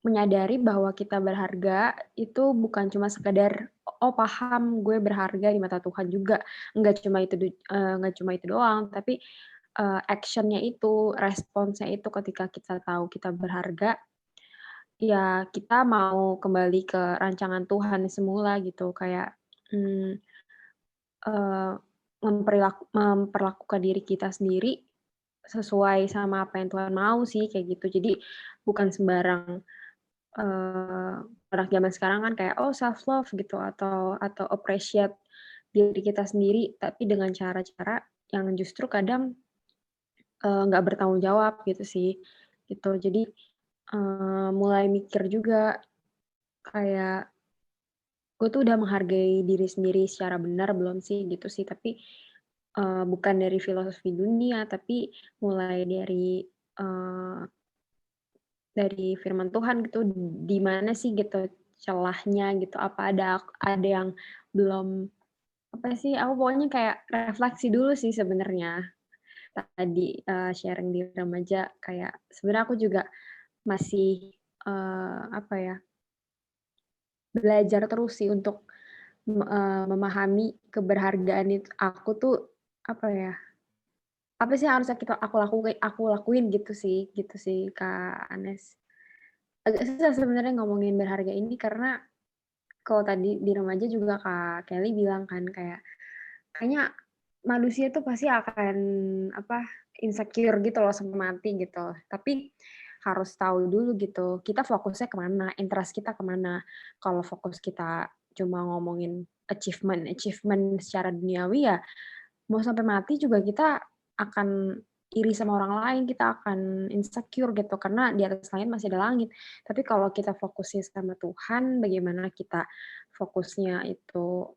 menyadari bahwa kita berharga itu bukan cuma sekedar, "Oh paham gue berharga di mata Tuhan juga." Nggak cuma itu doang, tapi, action-nya itu, responsnya itu ketika kita tahu kita berharga, ya kita mau kembali ke rancangan Tuhan semula gitu. Kayak, mmm, eee, memperlakukan diri kita sendiri sesuai sama apa yang Tuhan mau sih, kayak gitu. Jadi bukan sembarang Eee, anak zaman sekarang kan kayak, oh self love gitu atau appreciate diri kita sendiri, tapi dengan cara-cara yang justru kadang, nggak bertanggung jawab gitu sih, gitu. Jadi, mulai mikir juga kayak, gue tuh udah menghargai diri sendiri secara benar belum sih, gitu sih. Tapi, bukan dari filosofi dunia, tapi mulai eee dari firman Tuhan gitu, di mana sih gitu celahnya gitu, apa ada yang belum apa sih, aku pokoknya kayak refleksi dulu sih sebenarnya. Tadi, sharing di remaja kayak sebenarnya aku juga masih, belajar terus sih untuk memahami keberhargaan aku tuh, apa ya, apa sih yang harusnya aku lakuin gitu sih, Kak Anes. Agak susah sebenarnya ngomongin berharga ini karena kalau tadi di remaja juga Kak Kelly bilang kan kayak, kayaknya manusia tuh pasti akan insecure gitu loh sampai mati gitu. Tapi harus tahu dulu gitu, kita fokusnya kemana, interest kita kemana. Kalau fokus kita cuma ngomongin achievement secara duniawi ya, mau sampai mati juga kita akan iri sama orang lain, kita akan insecure gitu, karena di atas langit masih ada langit. Tapi kalau kita fokusnya sama Tuhan, bagaimana kita fokusnya itu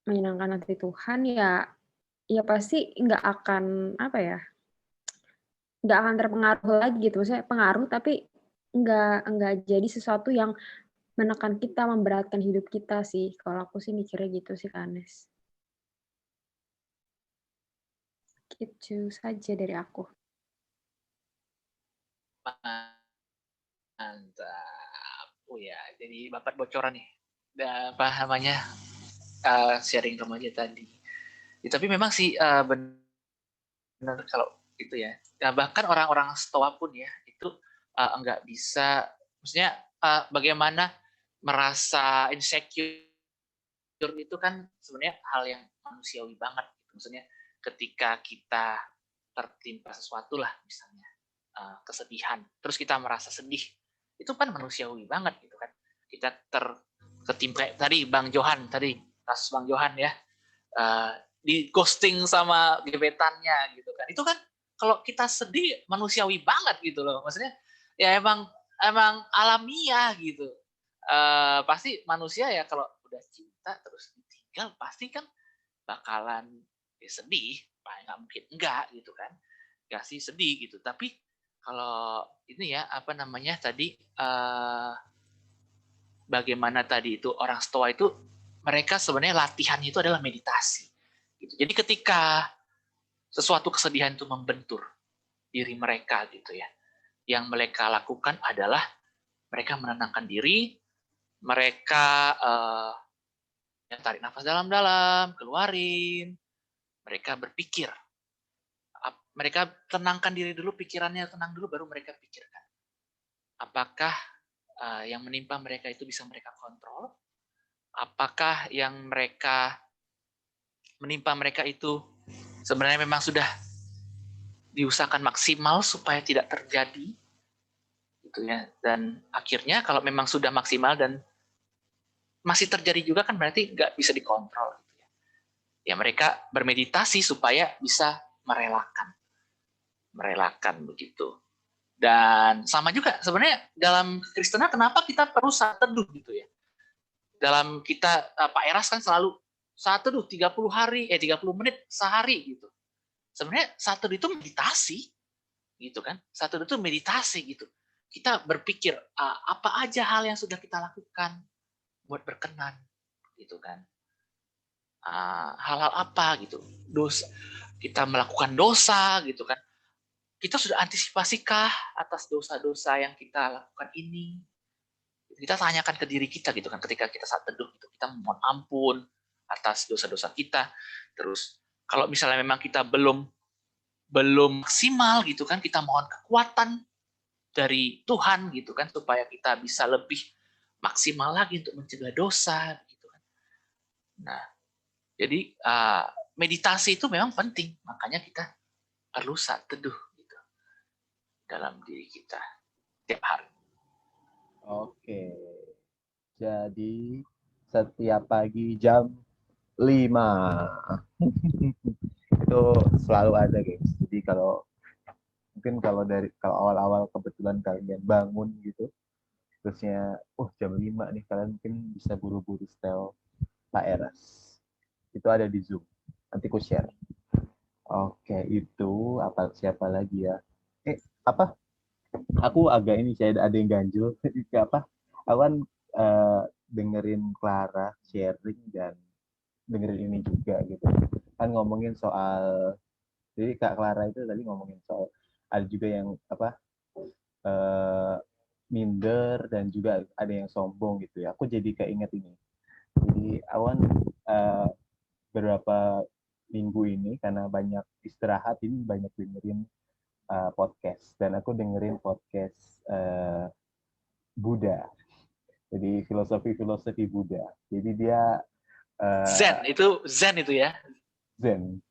menyenangkan hati Tuhan, ya pasti nggak akan terpengaruh lagi gitu. Maksudnya pengaruh, tapi nggak jadi sesuatu yang menekan kita, memberatkan hidup kita sih. Kalau aku sih mikirnya gitu sih, Kak Anes. Itu saja dari aku. Mantap. Oh ya, jadi Bapak bocoran nih. Apa namanya, sharing remaja tadi. Ya, tapi memang sih benar kalau itu ya. Nah, bahkan orang-orang stoa pun ya, itu enggak bisa, maksudnya bagaimana merasa insecure itu kan sebenarnya hal yang manusiawi banget. Gitu. Maksudnya ketika kita tertimpa sesuatu lah, misalnya kesedihan, terus kita merasa sedih, itu kan manusiawi banget gitu kan. Kita ketimpa tadi kasus Bang Johan ya, di ghosting sama gebetannya gitu kan. Itu kan kalau kita sedih manusiawi banget gitu loh. Maksudnya ya emang alamiah gitu. Pasti manusia ya kalau udah cinta terus ditinggal pasti kan bakalan sedih, nggak mungkin enggak gitu kan. Gak sih sedih gitu. Tapi kalau ini ya tadi bagaimana tadi itu orang stoa itu mereka sebenarnya latihannya itu adalah meditasi. Gitu. Jadi ketika sesuatu kesedihan itu membentur diri mereka gitu ya, yang mereka lakukan adalah mereka menenangkan diri, mereka tarik nafas dalam-dalam, keluarin, mereka berpikir, mereka tenangkan diri dulu, pikirannya tenang dulu, baru mereka pikirkan. Apakah yang menimpa mereka itu bisa mereka kontrol? Apakah yang menimpa mereka itu sebenarnya memang sudah diusahakan maksimal supaya tidak terjadi, gitu ya. Dan akhirnya kalau memang sudah maksimal dan masih terjadi juga kan berarti nggak bisa dikontrol. Gitu ya. Ya mereka bermeditasi supaya bisa merelakan begitu. Dan sama juga sebenarnya dalam Kristenan kenapa kita perlu saat teduh gitu ya. Dalam kita Pak Eras kan selalu saat teduh 30 menit sehari gitu. Sebenarnya saat teduh itu meditasi gitu kan. Saat teduh itu meditasi gitu. Kita berpikir apa aja hal yang sudah kita lakukan buat berkenan gitu kan. Hal-hal apa gitu. Kita melakukan dosa gitu kan. Kita sudah antisipasikah atas dosa-dosa yang kita lakukan ini? Kita tanyakan ke diri kita gitu kan ketika kita saat teduh gitu. Kita mohon ampun atas dosa-dosa kita. Terus kalau misalnya memang kita belum maksimal gitu kan, kita mohon kekuatan dari Tuhan gitu kan supaya kita bisa lebih maksimal lagi untuk mencegah dosa gitu kan. Nah, jadi meditasi itu memang penting, makanya kita perlu saat teduh gitu dalam diri kita tiap hari. Oke. Jadi setiap pagi jam 5. Itu selalu ada, guys. Jadi mungkin kalau awal-awal kebetulan kalian bangun gitu, terusnya jam 5 nih, kalian mungkin bisa buru-buru setel Pak Eras. Itu ada di Zoom. Nanti ku share. Oke, itu siapa lagi ya? Aku agak ini saya ada yang ganjil. Aku kan dengerin Clara sharing dan dengerin ini juga gitu. Kan ngomongin soal, jadi Kak Clara itu tadi ngomongin soal ada juga yang minder dan juga ada yang sombong gitu ya. Aku jadi keinget ini. Jadi awan beberapa minggu ini karena banyak istirahat ini banyak dengerin podcast dan aku dengerin podcast Buddha. Jadi filosofi Buddha. Jadi dia Zen itu ya. Zen.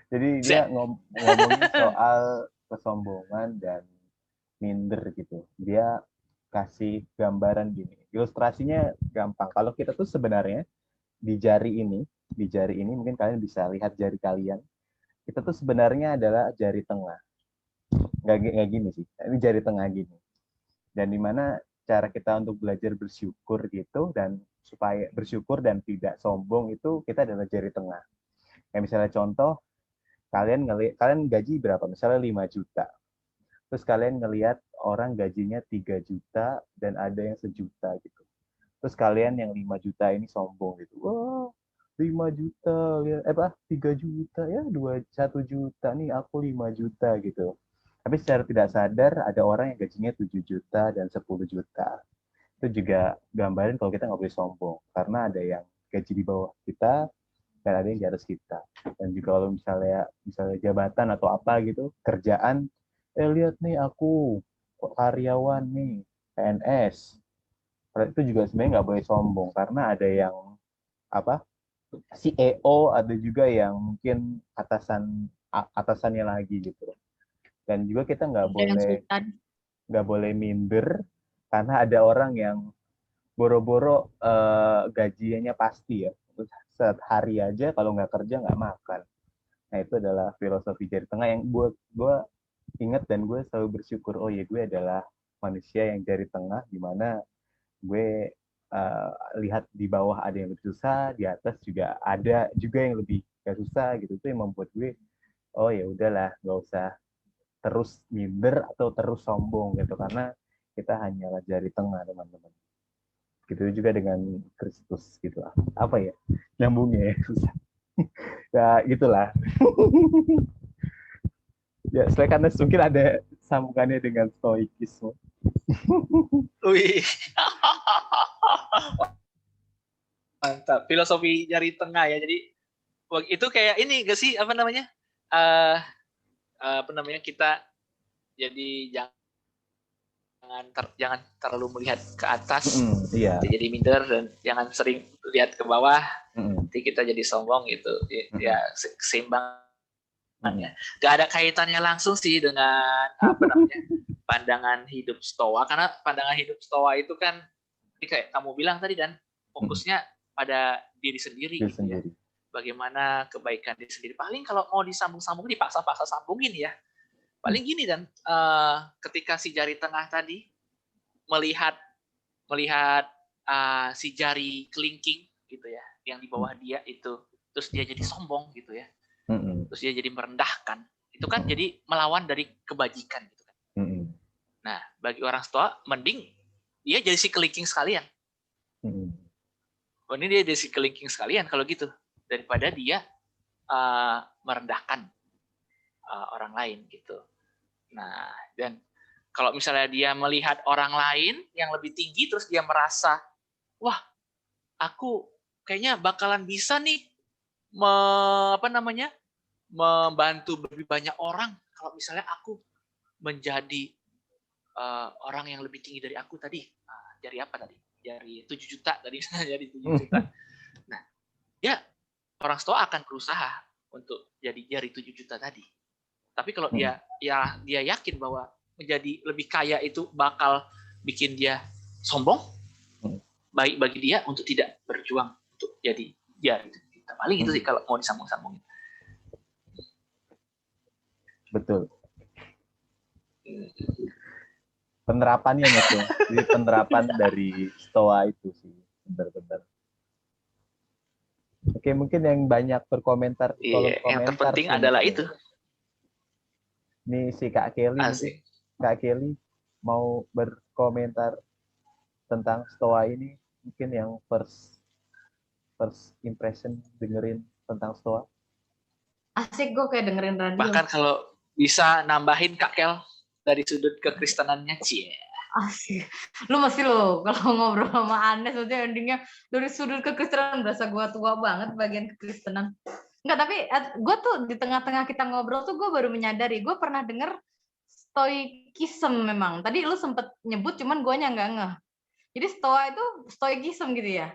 Jadi dia ngomongin soal kesombongan dan minder gitu. Dia kasih gambaran gini. Ilustrasinya gampang. Kalau kita tuh sebenarnya di jari ini mungkin kalian bisa lihat jari kalian. Kita tuh sebenarnya adalah jari tengah. Nggak gini sih. Ini jari tengah gini. Dan dimana cara kita untuk belajar bersyukur gitu dan supaya bersyukur dan tidak sombong itu kita adalah jari tengah. Kayak misalnya contoh, kalian gaji berapa? Misalnya 5 juta. Terus kalian ngelihat orang gajinya 3 juta dan ada yang 1 juta gitu. Terus kalian yang 5 juta ini sombong gitu. Wah, 5 juta, 3 juta ya, 1 juta nih aku 5 juta gitu. Tapi secara tidak sadar ada orang yang gajinya 7 juta dan 10 juta. Itu juga gambarin kalau kita nggak boleh sombong. Karena ada yang gaji di bawah kita dan ada yang di atas kita. Dan juga kalau misalnya jabatan atau apa gitu, kerjaan, lihat nih aku karyawan nih, PNS. Itu juga sebenarnya nggak boleh sombong karena ada yang CEO, ada juga yang mungkin atasannya lagi gitu. Dan juga kita nggak boleh minder karena ada orang yang boro-boro gajinya pasti ya, sehari aja kalau nggak kerja nggak makan. Nah itu adalah filosofi jari tengah yang gue ingat dan gue selalu bersyukur, oh ya gue adalah manusia yang jari tengah, dimana gue lihat di bawah ada yang lebih susah, di atas juga ada juga yang lebih gak susah gitu. Itu yang membuat gue, oh ya udahlah, nggak usah terus minder atau terus sombong gitu, karena kita hanyalah jari tengah, teman-teman. Gitu juga dengan Kristus gitu lah. Apa ya nyambungnya ya, susah. Ya gitulah. Ya karena mungkin ada sambungannya dengan stoikisme. Wih. Mantap, filosofi jari tengah ya. Jadi itu kayak ini gak sih kita jadi jangan terlalu melihat ke atas, iya. jadi minder dan jangan sering lihat ke bawah. nanti kita jadi sombong gitu. Ya keseimbangannya. Gak ada kaitannya langsung sih dengan pandangan hidup Stoa, karena pandangan hidup Stoa itu kan kayak kamu bilang tadi, dan fokusnya pada diri sendiri gitu ya. Bagaimana kebaikan diri sendiri. Paling kalau mau disambung-sambungin, dipaksa-paksa sambungin ya. Paling gini, dan ketika si jari tengah tadi melihat si jari kelingking gitu ya, yang di bawah dia itu, terus dia jadi sombong gitu ya, terus dia jadi merendahkan, itu kan jadi melawan dari kebajikan gitu kan. Nah, bagi orang Stoa mending dia jadi si kelingking sekalian. Mending dia jadi si kelingking sekalian kalau gitu, daripada dia merendahkan orang lain gitu. Nah, dan kalau misalnya dia melihat orang lain yang lebih tinggi, terus dia merasa, wah, aku kayaknya bakalan bisa nih membantu lebih banyak orang kalau misalnya aku menjadi orang yang lebih tinggi dari aku tadi. Jari apa tadi? Jari 7 juta tadi, jadi 7 juta. Nah, ya orang Stoa akan berusaha untuk jadi jari 7 juta tadi. Tapi kalau dia yakin bahwa menjadi lebih kaya itu bakal bikin dia sombong, baik bagi dia untuk tidak berjuang untuk jadi jari 7 juta. Paling itu sih kalau mau disambung-sambungin. Betul. Penerapannya itu, jadi penerapan dari Stoa itu sih, benar-benar. Oke, mungkin yang banyak berkomentar, yang terpenting adalah itu. Ini si Kak Kelly, Kak Kelly mau berkomentar tentang Stoa ini, mungkin yang first impression dengerin tentang Stoa. Asik, gue kayak dengerin radio. Bahkan kalau bisa nambahin Kak Kel dari sudut kekristenannya, asik. Lu mesti lo kalau ngobrol sama Anes, maksudnya endingnya dari sudut kekristenan, berasa gue tua banget bagian kekristenan. Enggak, tapi gue tuh di tengah-tengah kita ngobrol tuh gue baru menyadari, gue pernah denger stoikism memang. Tadi lu sempet nyebut, cuman gue nggak ngeh. Jadi Stoa itu stoikism gitu ya?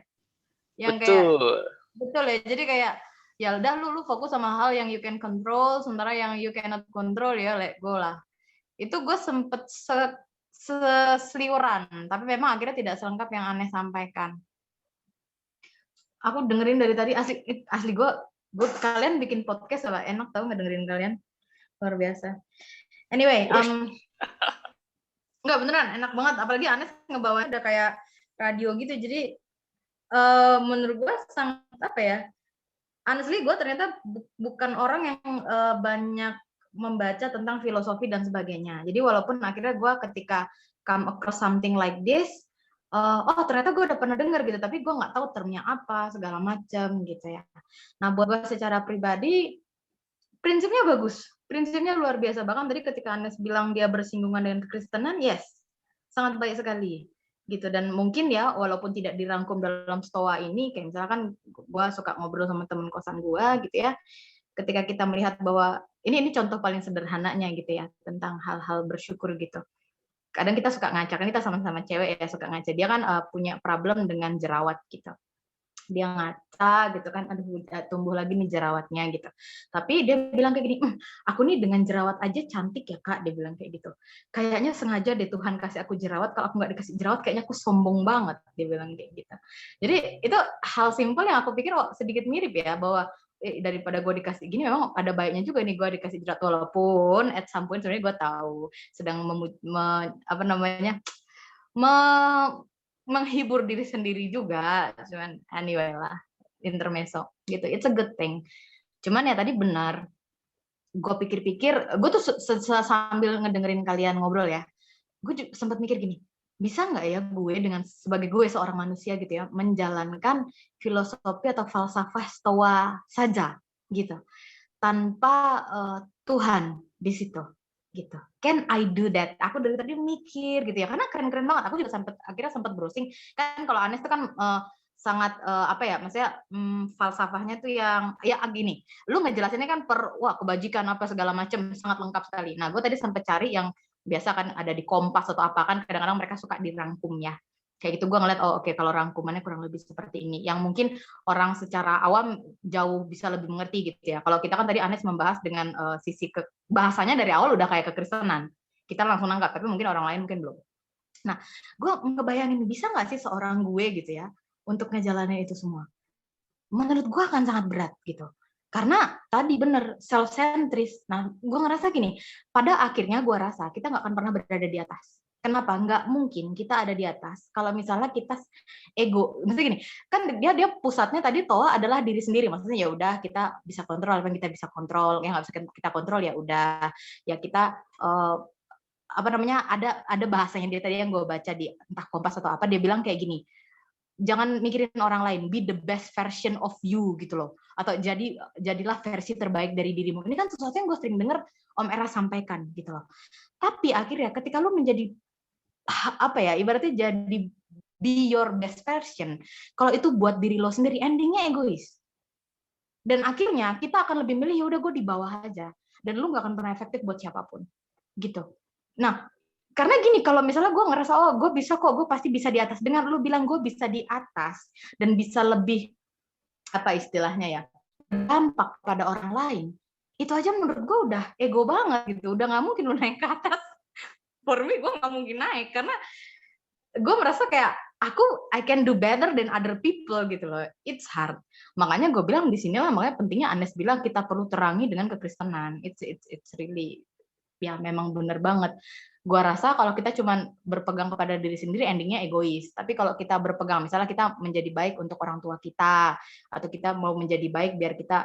Yang betul. Betul ya, jadi kayak, ya udah lu fokus sama hal yang you can control, sementara yang you cannot control ya let go lah. Itu gue sempet seliuran, tapi memang akhirnya tidak selengkap yang Aneh sampaikan. Aku dengerin dari tadi, asli gue kalian bikin podcast apa enak tau nggak dengerin kalian, luar biasa. Anyway, nggak beneran enak banget, apalagi Anes ngebawa udah kayak radio gitu, jadi menurut gue sangat apa ya, honestly gue ternyata bukan orang yang banyak membaca tentang filosofi dan sebagainya. Jadi walaupun akhirnya gue ketika come across something like this, oh ternyata gue udah pernah dengar gitu, tapi gue nggak tahu termnya apa segala macam gitu ya. Nah buat gue secara pribadi prinsipnya bagus, prinsipnya luar biasa. Bahkan tadi ketika Anes bilang dia bersinggungan dengan kekristenan, yes, sangat baik sekali gitu. Dan mungkin ya walaupun tidak dirangkum dalam Stoa ini, kayak misalkan gue suka ngobrol sama temen kosan gue gitu ya, ketika kita melihat bahwa ini contoh paling sederhananya gitu ya, tentang hal-hal bersyukur gitu. Kadang kita suka ngaca, kan kita sama-sama cewek ya suka ngaca. Dia kan punya problem dengan jerawat gitu. Dia ngaca gitu kan, aduh tumbuh lagi nih jerawatnya gitu. Tapi dia bilang kayak gini, aku nih dengan jerawat aja cantik ya Kak, dia bilang kayak gitu. Kayaknya sengaja deh Tuhan kasih aku jerawat, kalau aku nggak dikasih jerawat kayaknya aku sombong banget, dia bilang kayak gitu. Jadi itu hal simpel yang aku pikir sedikit mirip ya, bahwa daripada gue dikasih gini, memang ada baiknya juga nih gue dikasih jerawat, walaupun at some point sebenarnya gue tahu sedang menghibur diri sendiri juga, cuman anyway lah, intermezzo gitu, it's a good thing. Cuman ya tadi benar, gue pikir-pikir, gue tuh sambil ngedengerin kalian ngobrol ya, gue sempat mikir gini, bisa nggak ya gue dengan sebagai gue seorang manusia gitu ya, menjalankan filosofi atau falsafah Stoa saja gitu, tanpa Tuhan di situ gitu. Can I do that? Aku dari tadi mikir gitu ya, karena keren-keren banget. Aku juga akhirnya sempat browsing kan, kalau Anes itu kan sangat apa ya, maksudnya falsafahnya tuh yang ya gini, lu ngejelasinnya kan kebajikan apa segala macam, sangat lengkap sekali. Nah gue tadi sempat cari yang biasa kan ada di Kompas atau apa kan, kadang-kadang mereka suka dirangkumnya. Kayak gitu gue ngeliat, oh oke, kalau rangkumannya kurang lebih seperti ini. Yang mungkin orang secara awam jauh bisa lebih mengerti gitu ya. Kalau kita kan tadi Anes membahas dengan sisi bahasanya dari awal udah kayak kekristenan. Kita langsung nangkap, tapi mungkin orang lain mungkin belum. Nah, gue ngebayangin bisa nggak sih seorang gue gitu ya untuk ngejalanin itu semua. Menurut gue akan sangat berat gitu. Karena tadi bener self-centris. Nah, gue ngerasa gini, pada akhirnya gue rasa kita nggak akan pernah berada di atas. Kenapa? Nggak mungkin kita ada di atas kalau misalnya kita ego. Maksudnya gini, kan dia pusatnya tadi Toa adalah diri sendiri. Maksudnya ya udah kita bisa kontrol apa yang kita bisa kontrol, yang nggak bisa kita kontrol ya udah ya kita apa namanya ada bahasanya dia tadi yang gue baca di entah Kompas atau apa, dia bilang kayak gini, jangan mikirin orang lain, be the best version of you gitu loh, atau jadilah versi terbaik dari dirimu. Ini kan sesuatu yang gue sering dengar Om Era sampaikan gitu loh. Tapi akhirnya ketika lu menjadi apa ya, ibaratnya jadi be your best version, kalau itu buat diri lo sendiri, endingnya egois. Dan akhirnya kita akan lebih milih ya udah gue di bawah aja, dan lu nggak akan pernah efektif buat siapapun gitu. Nah, karena gini, kalau misalnya gue ngerasa oh gue bisa kok, gue pasti bisa di atas, dengan lu bilang gue bisa di atas dan bisa lebih apa istilahnya ya, dampak pada orang lain, itu aja menurut gue udah ego banget gitu, udah nggak mungkin lu naik ke atas. For me, gue nggak mungkin naik karena gue merasa kayak I can do better than other people gitu loh. It's hard. Makanya gue bilang di sini lah, makanya pentingnya Anes bilang kita perlu terangi dengan kekristenan. It's really ya memang bener banget. Gua rasa kalau kita cuma berpegang kepada diri sendiri, endingnya egois. Tapi kalau kita berpegang, misalnya kita menjadi baik untuk orang tua kita, atau kita mau menjadi baik biar kita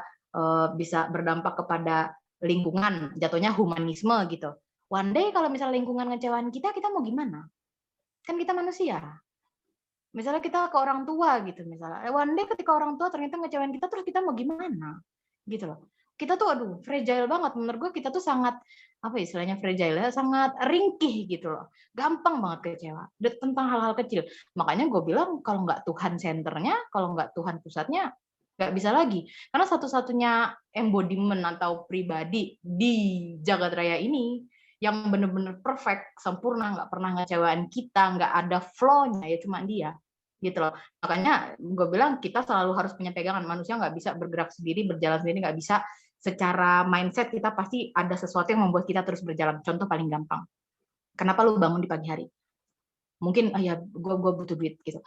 bisa berdampak kepada lingkungan, jatuhnya humanisme gitu. One day kalau misalnya lingkungan ngecewain kita mau gimana? Kan kita manusia. Misalnya kita ke orang tua gitu, misalnya. One day ketika orang tua ternyata ngecewain kita, terus kita mau gimana? Gitu loh. Kita tuh aduh fragile banget, menurut gue kita tuh sangat apa istilahnya fragile ya, sangat ringkih gitu loh, gampang banget kecewa tentang hal-hal kecil. Makanya gue bilang kalau nggak Tuhan senternya, kalau nggak Tuhan pusatnya, nggak bisa lagi. Karena satu-satunya embodiment atau pribadi di jagat raya ini yang benar-benar perfect, sempurna, nggak pernah ngecewain kita, nggak ada flaw-nya, ya cuma dia gitu loh. Makanya gue bilang kita selalu harus punya pegangan, manusia nggak bisa bergerak sendiri, berjalan sendiri, nggak bisa. Secara mindset kita pasti ada sesuatu yang membuat kita terus berjalan. Contoh paling gampang, kenapa lu bangun di pagi hari? Mungkin ya gue butuh duit gitu.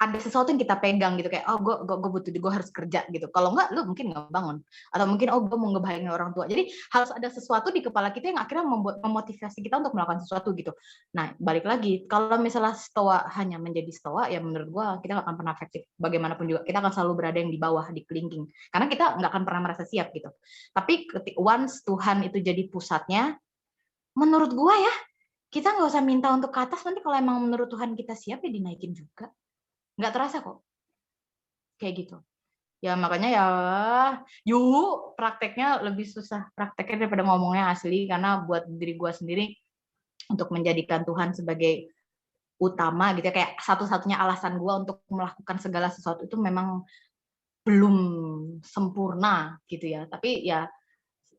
Ada sesuatu yang kita pegang gitu, kayak oh gue butuh, gue harus kerja gitu. Kalau enggak lu mungkin nggak bangun, atau mungkin oh gue mau ngebahagiain orang tua. Jadi harus ada sesuatu di kepala kita yang akhirnya memotivasi kita untuk melakukan sesuatu gitu. Nah balik lagi, kalau misalnya stoa hanya menjadi stoa, ya menurut gue kita nggak akan pernah efektif. Bagaimanapun juga kita akan selalu berada yang di bawah, di kelingking, karena kita nggak akan pernah merasa siap gitu. Tapi once Tuhan itu jadi pusatnya, menurut gue ya kita nggak usah minta untuk ke atas, nanti kalau emang menurut Tuhan kita siap ya dinaikin juga. Nggak terasa kok kayak gitu ya. Makanya ya yuk prakteknya lebih susah prakteknya daripada ngomongnya asli, karena buat diri gue sendiri untuk menjadikan Tuhan sebagai utama gitu ya, kayak satu-satunya alasan gue untuk melakukan segala sesuatu itu memang belum sempurna gitu ya. Tapi ya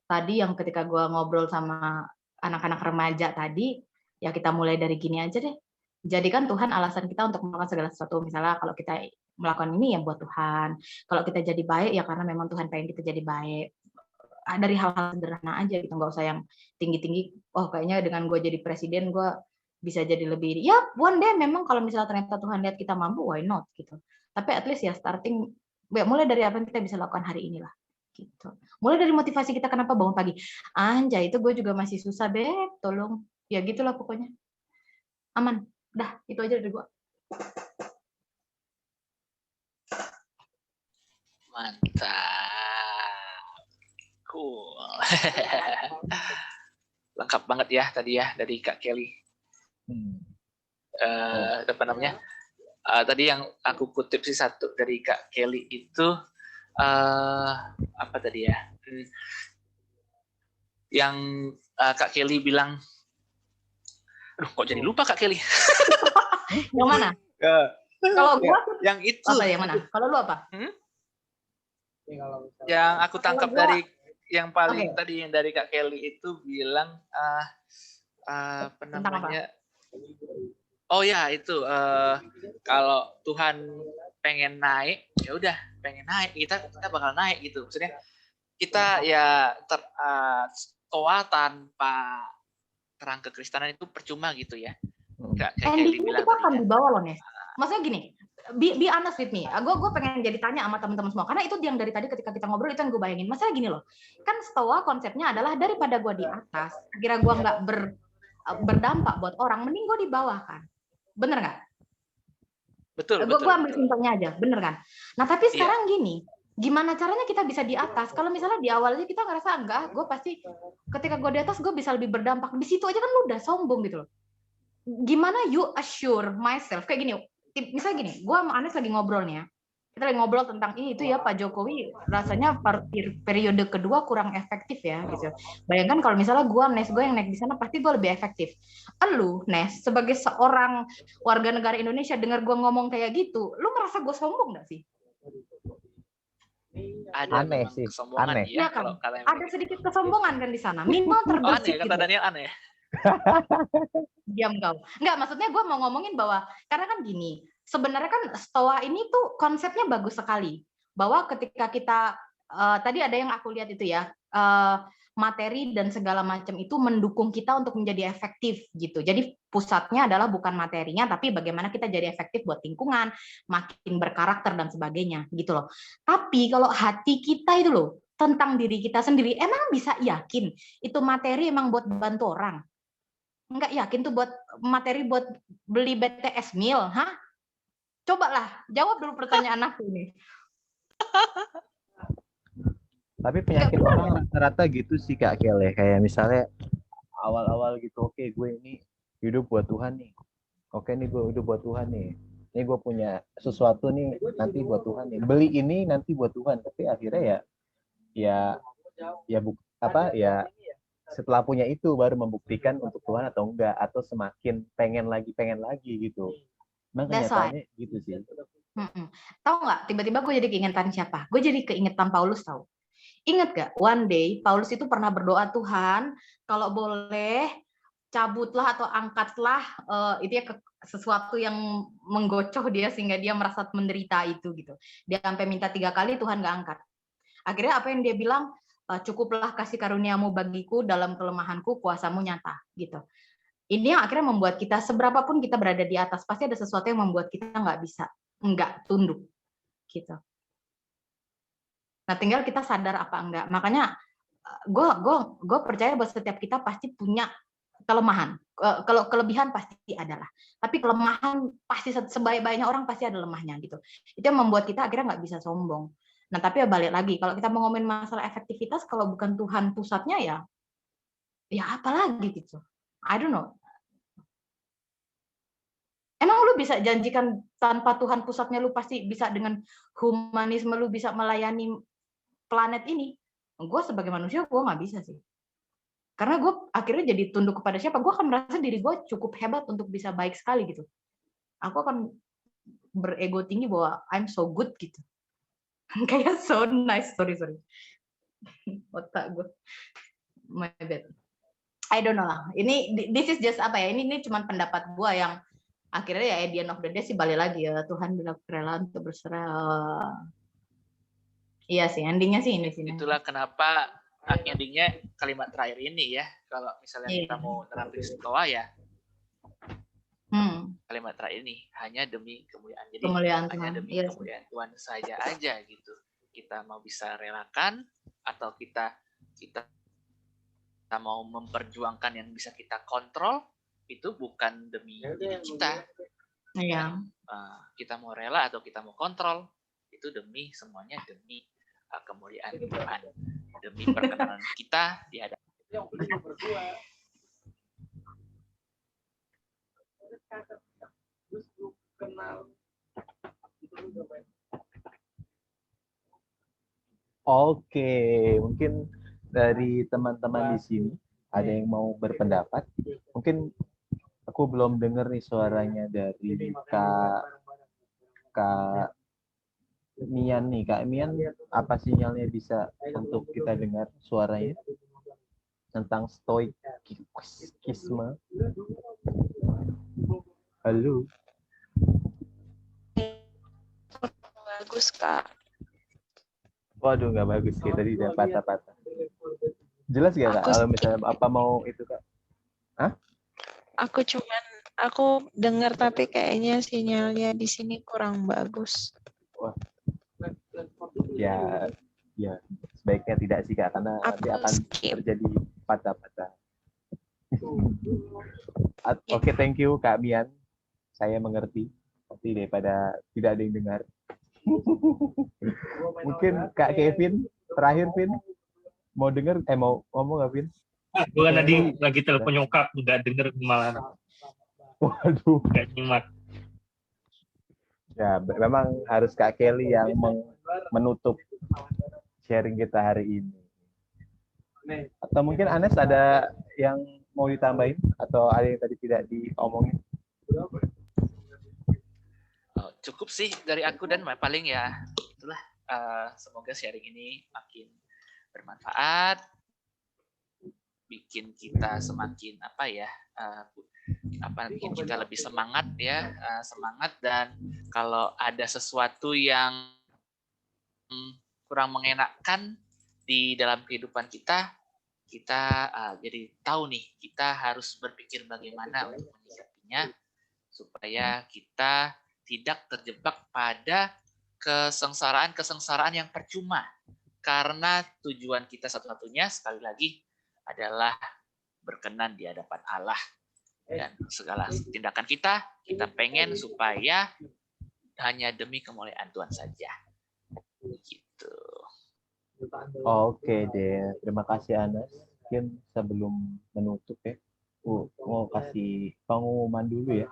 tadi yang ketika gue ngobrol sama anak-anak remaja tadi, ya kita mulai dari gini aja deh, jadikan Tuhan alasan kita untuk melakukan segala sesuatu. Misalnya kalau kita melakukan ini ya buat Tuhan, kalau kita jadi baik ya karena memang Tuhan pengen kita jadi baik. Dari hal-hal sederhana aja gitu, nggak usah yang tinggi-tinggi. Oh kayaknya dengan gue jadi presiden gue bisa jadi lebih, ya one day memang kalau misalnya ternyata Tuhan lihat kita mampu, why not gitu. Tapi at least ya starting, ya mulai dari apa yang kita bisa lakukan hari ini lah gitu. Mulai dari motivasi kita kenapa bangun pagi. Anjay, itu gue juga masih susah, Beb, tolong. Ya gitulah pokoknya. Aman. Dah, itu aja dari gue. Mantap. Cool. Lengkap banget ya tadi ya dari Kak Kelly. Apa namanya? Tadi yang aku kutip sih satu dari Kak Kelly itu apa tadi ya? Yang Kak Kelly bilang, aduh kok jadi lupa Kak Kelly? Yang mana? Kalau gua yang itu. apa yang mana? Kalau lu apa? Yang aku tangkap dari yang paling tadi yang dari Kak Kelly itu bilang apa namanya? Oh ya itu kalau Tuhan pengen naik, ya udah pengen naik, kita bakal naik gitu. Maksudnya kita ya stoa tanpa terang kekristenan itu percuma gitu ya. Kayak Endingnya kita akan dibawa loh, Nes. Maksudnya gini, be honest with me. Gue pengen jadi tanya sama teman-teman semua, karena itu yang dari tadi ketika kita ngobrol itu yang gue bayangin. Masalah gini loh, kan stoa konsepnya adalah daripada gue di atas, kira gue nggak berdampak buat orang, mending gue di bawah kan. Bener nggak? Betul. Gue ambil simpelnya aja, bener kan? Nah tapi sekarang gini, gimana caranya kita bisa di atas? Kalau misalnya di awalnya kita ngerasa enggak, gue pasti ketika gue di atas gue bisa lebih berdampak. Di situ aja kan lu udah sombong gitu loh. Gimana you assure myself kayak gini? Misalnya gini, gue sama Anes lagi ngobrol nih ya. Kita lagi ngobrol tentang ini itu ya, Pak Jokowi rasanya periode kedua kurang efektif ya gitu. Bayangkan kalau misalnya gue yang naik di sana pasti gue lebih efektif. Lu Nes sebagai seorang warga negara Indonesia dengar gue ngomong kayak gitu, lu merasa gue sombong nggak sih? Ada aneh sih, aneh. Ya, kan? Ada sedikit kesombongan kan di sana. Minimal terbersih. Aneh, kata Daniel aneh. Diam kau. Enggak, maksudnya gue mau ngomongin bahwa karena kan gini, sebenarnya kan stoa ini tuh konsepnya bagus sekali. Bahwa ketika kita tadi ada yang aku lihat itu ya, materi dan segala macam itu mendukung kita untuk menjadi efektif gitu. Jadi pusatnya adalah bukan materinya, tapi bagaimana kita jadi efektif buat lingkungan, makin berkarakter dan sebagainya gitu loh. Tapi kalau hati kita itu loh tentang diri kita sendiri, emang bisa yakin itu materi emang buat bantu orang? Enggak yakin tuh buat materi buat beli BTS meal, hah? Cobalah jawab dulu pertanyaan aku nih. Tapi penyakit orang rata-rata gitu sih Kak Kel ya. Kayak misalnya awal-awal gitu, oke gue ini hidup buat Tuhan nih. Oke nih gue hidup buat Tuhan nih. Ini gue punya sesuatu nih nanti buat Tuhan nih. Beli ini nanti buat Tuhan. Tapi akhirnya ya setelah punya itu baru membuktikan untuk Tuhan atau enggak, atau semakin pengen lagi gitu. Emang kenyataannya gitu sih. Tahu nggak? Tiba-tiba gue jadi keingetan siapa? Gue jadi keingetan Paulus tahu. Ingat gak? One day Paulus itu pernah berdoa, Tuhan, kalau boleh cabutlah atau angkatlah itu ya sesuatu yang menggocoh dia sehingga dia merasa menderita itu gitu. Dia sampai minta 3 kali, Tuhan nggak angkat. Akhirnya apa yang dia bilang? Cukuplah kasih karuniamu bagiku, dalam kelemahanku kuasamu nyata gitu. Ini yang akhirnya membuat kita seberapapun kita berada di atas pasti ada sesuatu yang membuat kita nggak tunduk gitu. Nah, tinggal kita sadar apa enggak. Makanya gue percaya bahwa setiap kita pasti punya kelemahan. Kalau kelebihan pasti adalah, tapi kelemahan pasti sebanyak orang pasti ada lemahnya gitu. Itu yang membuat kita akhirnya nggak bisa sombong. Nah, tapi ya balik lagi, kalau kita mau ngomongin masalah efektivitas, kalau bukan Tuhan pusatnya ya apa lagi gitu. I don't know. Emang lu bisa janjikan tanpa Tuhan pusatnya lu pasti bisa dengan humanisme lu bisa melayani planet ini? Gue sebagai manusia gue nggak bisa sih. Karena gue akhirnya jadi tunduk kepada siapa? Gue akan merasa diri gue cukup hebat untuk bisa baik sekali gitu. Aku akan berego tinggi bahwa I'm so good gitu. Kayak so nice, sorry. Otak gue. My bad. I don't know lah. This is just apa ya? Ini cuma pendapat gue yang akhirnya ya at the end of the day sih balik lagi ya Tuhan bila rela untuk berserah. Iya sih, endingnya sih ini sih. Itulah kenapa endingnya kalimat terakhir ini ya. Kalau misalnya kita mau nerapin stoa ya, kalimat terakhir ini hanya demi kemuliaan. Jadi hanya demi kemuliaan Tuhan saja aja gitu. Kita mau bisa relakan atau kita mau memperjuangkan yang bisa kita kontrol, itu bukan demi diri kita. Iya. Kita mau rela atau kita mau kontrol, itu demi semuanya demi kemuliaan Tuhan, demi perkenanan kita di hadapan Oke, mungkin dari teman-teman di sini ada yang mau berpendapat. Mungkin aku belum dengar nih suaranya dari Kak Mian nih. Kak Mian, apa sinyalnya bisa untuk kita dengar suaranya tentang stoikisme? Halo. Bagus, Kak. Waduh, nggak bagus sih. Tadi udah patah-patah. Jelas nggak, Kak? Aku Kalau misalnya apa mau itu, Kak? Hah? aku dengar tapi kayaknya sinyalnya di sini kurang bagus. Wah, ya, sebaiknya tidak sih, Kak, karena nanti Aku akan skip. terjadi patah-patah. Oke, thank you, Kak Mian. Saya mengerti. Tapi daripada tidak ada yang dengar. Mungkin Kak Kevin, terakhir, Vin. Mau dengar? Mau ngomong nggak, Vin? Gue kan tadi lagi telepon nyokap, nggak denger malah. Waduh. Nggak nyimak. Ya, memang harus Kak Kelly yang menutup sharing kita hari ini. Atau mungkin Anes ada yang mau ditambahin? Atau ada yang tadi tidak diomongin? Cukup sih dari aku, dan paling ya itulah, semoga sharing ini makin bermanfaat, bikin kita semakin bikin kita lebih semangat ya, semangat. Dan kalau ada sesuatu yang kurang mengenakan di dalam kehidupan kita jadi tahu nih, kita harus berpikir bagaimana untuk menyikapinya supaya kita tidak terjebak pada kesengsaraan yang percuma. Karena tujuan kita satu-satunya, sekali lagi, adalah berkenan di hadapan Allah. Dan segala tindakan kita pengen supaya hanya demi kemuliaan Tuhan saja. Gitu. Oke deh, terima kasih Anas. Mungkin sebelum menutup ya, mau kasih pengumuman dulu ya,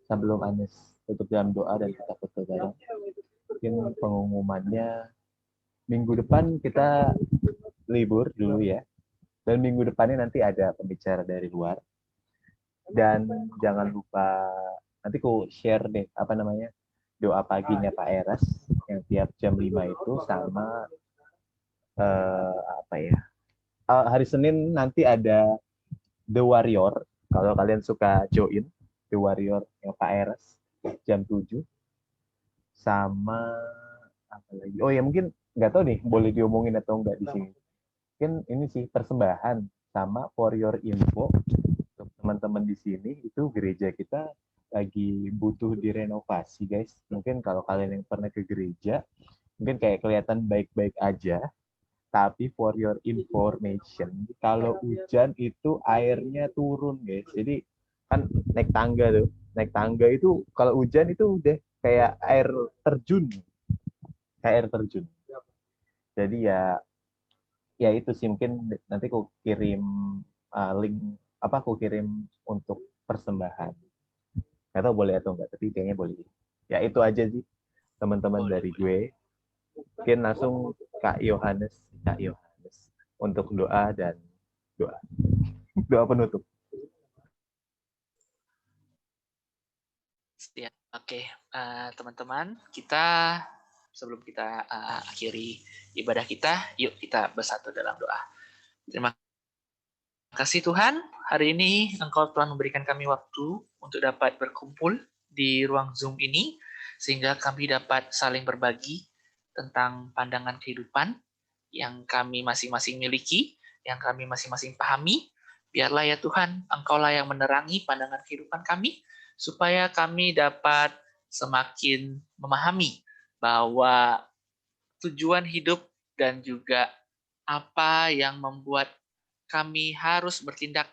sebelum Anas tutup dalam doa dan kita foto bareng. Mungkin pengumumannya, minggu depan kita libur dulu ya, dan minggu depannya nanti ada pembicara dari luar. Dan jangan lupa, nanti aku share deh, doa paginya Pak Eras, yang tiap jam 5 itu, sama hari Senin nanti ada The Warrior. Kalau kalian suka join The Warrior yang Pak Eras jam 7. Sama apa lagi? Oh ya, mungkin nggak tahu nih boleh diomongin atau enggak di sini. Mungkin ini sih persembahan sama for your info untuk teman-teman di sini, itu gereja kita lagi butuh direnovasi, guys. Mungkin kalau kalian yang pernah ke gereja, mungkin kayak kelihatan baik-baik aja. Tapi for your information, kalau hujan itu airnya turun, guys. Jadi kan naik tangga itu kalau hujan itu udah kayak air terjun. Jadi ya itu sih, mungkin nanti aku kirim link aku kirim untuk persembahan. Nggak tahu boleh atau enggak, tapi kayaknya boleh. Ya itu aja sih teman-teman dari gue. Mungkin langsung Kak Yohanes untuk doa penutup. Ya, oke, teman-teman, kita sebelum kita akhiri ibadah kita, yuk kita bersatu dalam doa. Terima kasih Tuhan, hari ini Engkau telah memberikan kami waktu untuk dapat berkumpul di ruang Zoom ini, sehingga kami dapat saling berbagi tentang pandangan kehidupan yang kami masing-masing miliki, yang kami masing-masing pahami. Biarlah ya Tuhan, Engkaulah yang menerangi pandangan kehidupan kami, supaya kami dapat semakin memahami bahwa tujuan hidup dan juga apa yang membuat kami harus bertindak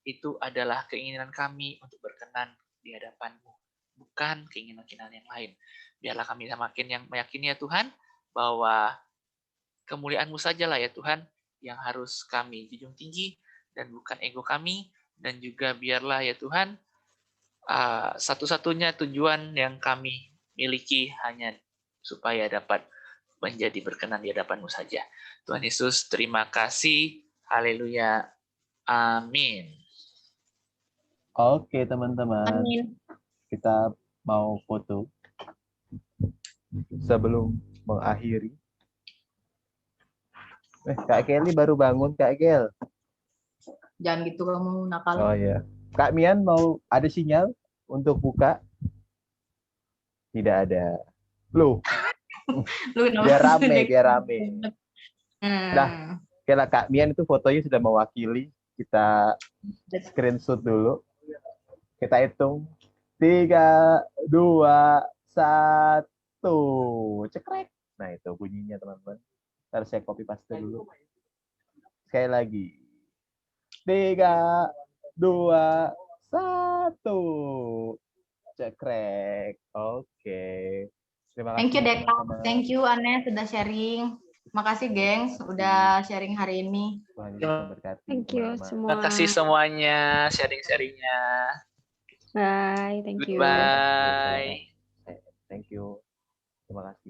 itu adalah keinginan kami untuk berkenan di hadapan-Mu, bukan keinginan-keinginan yang lain. Biarlah kami semakin yang meyakini ya Tuhan, bahwa kemuliaan-Mu sajalah ya Tuhan yang harus kami junjung tinggi, dan bukan ego kami. Dan juga biarlah ya Tuhan, satu-satunya tujuan yang kami miliki hanya supaya dapat menjadi berkenan di hadapan-Mu saja. Tuhan Yesus, terima kasih. Haleluya. Amin. Oke teman-teman, Amin. kita mau foto sebelum mengakhiri. Kak Kelly baru bangun, Kak Gel. Jangan gitu kamu nakal. Oh iya. Kak Mian mau ada sinyal untuk buka tidak ada. Loh, Lu biar rame. Hmm. Nah, kira Kak Mian itu fotonya sudah mewakili. Kita screenshot dulu. Kita hitung. 3, 2, 1. Cekrek. Nah, itu bunyinya, teman-teman. Ntar saya copy paste dulu. Sekali lagi. 3, 2, 1. Cekrek. Oke. Terima kasih. Thank you, Dek. teman-teman. Thank you, Anne, sudah sharing. Makasih, gengs, udah sharing hari ini. Tuhan Yesus memberkati, Thank you teman-teman. semua. Terima kasih semuanya sharing-sharingnya. Bye, thank you. Goodbye. Thank you. Terima kasih.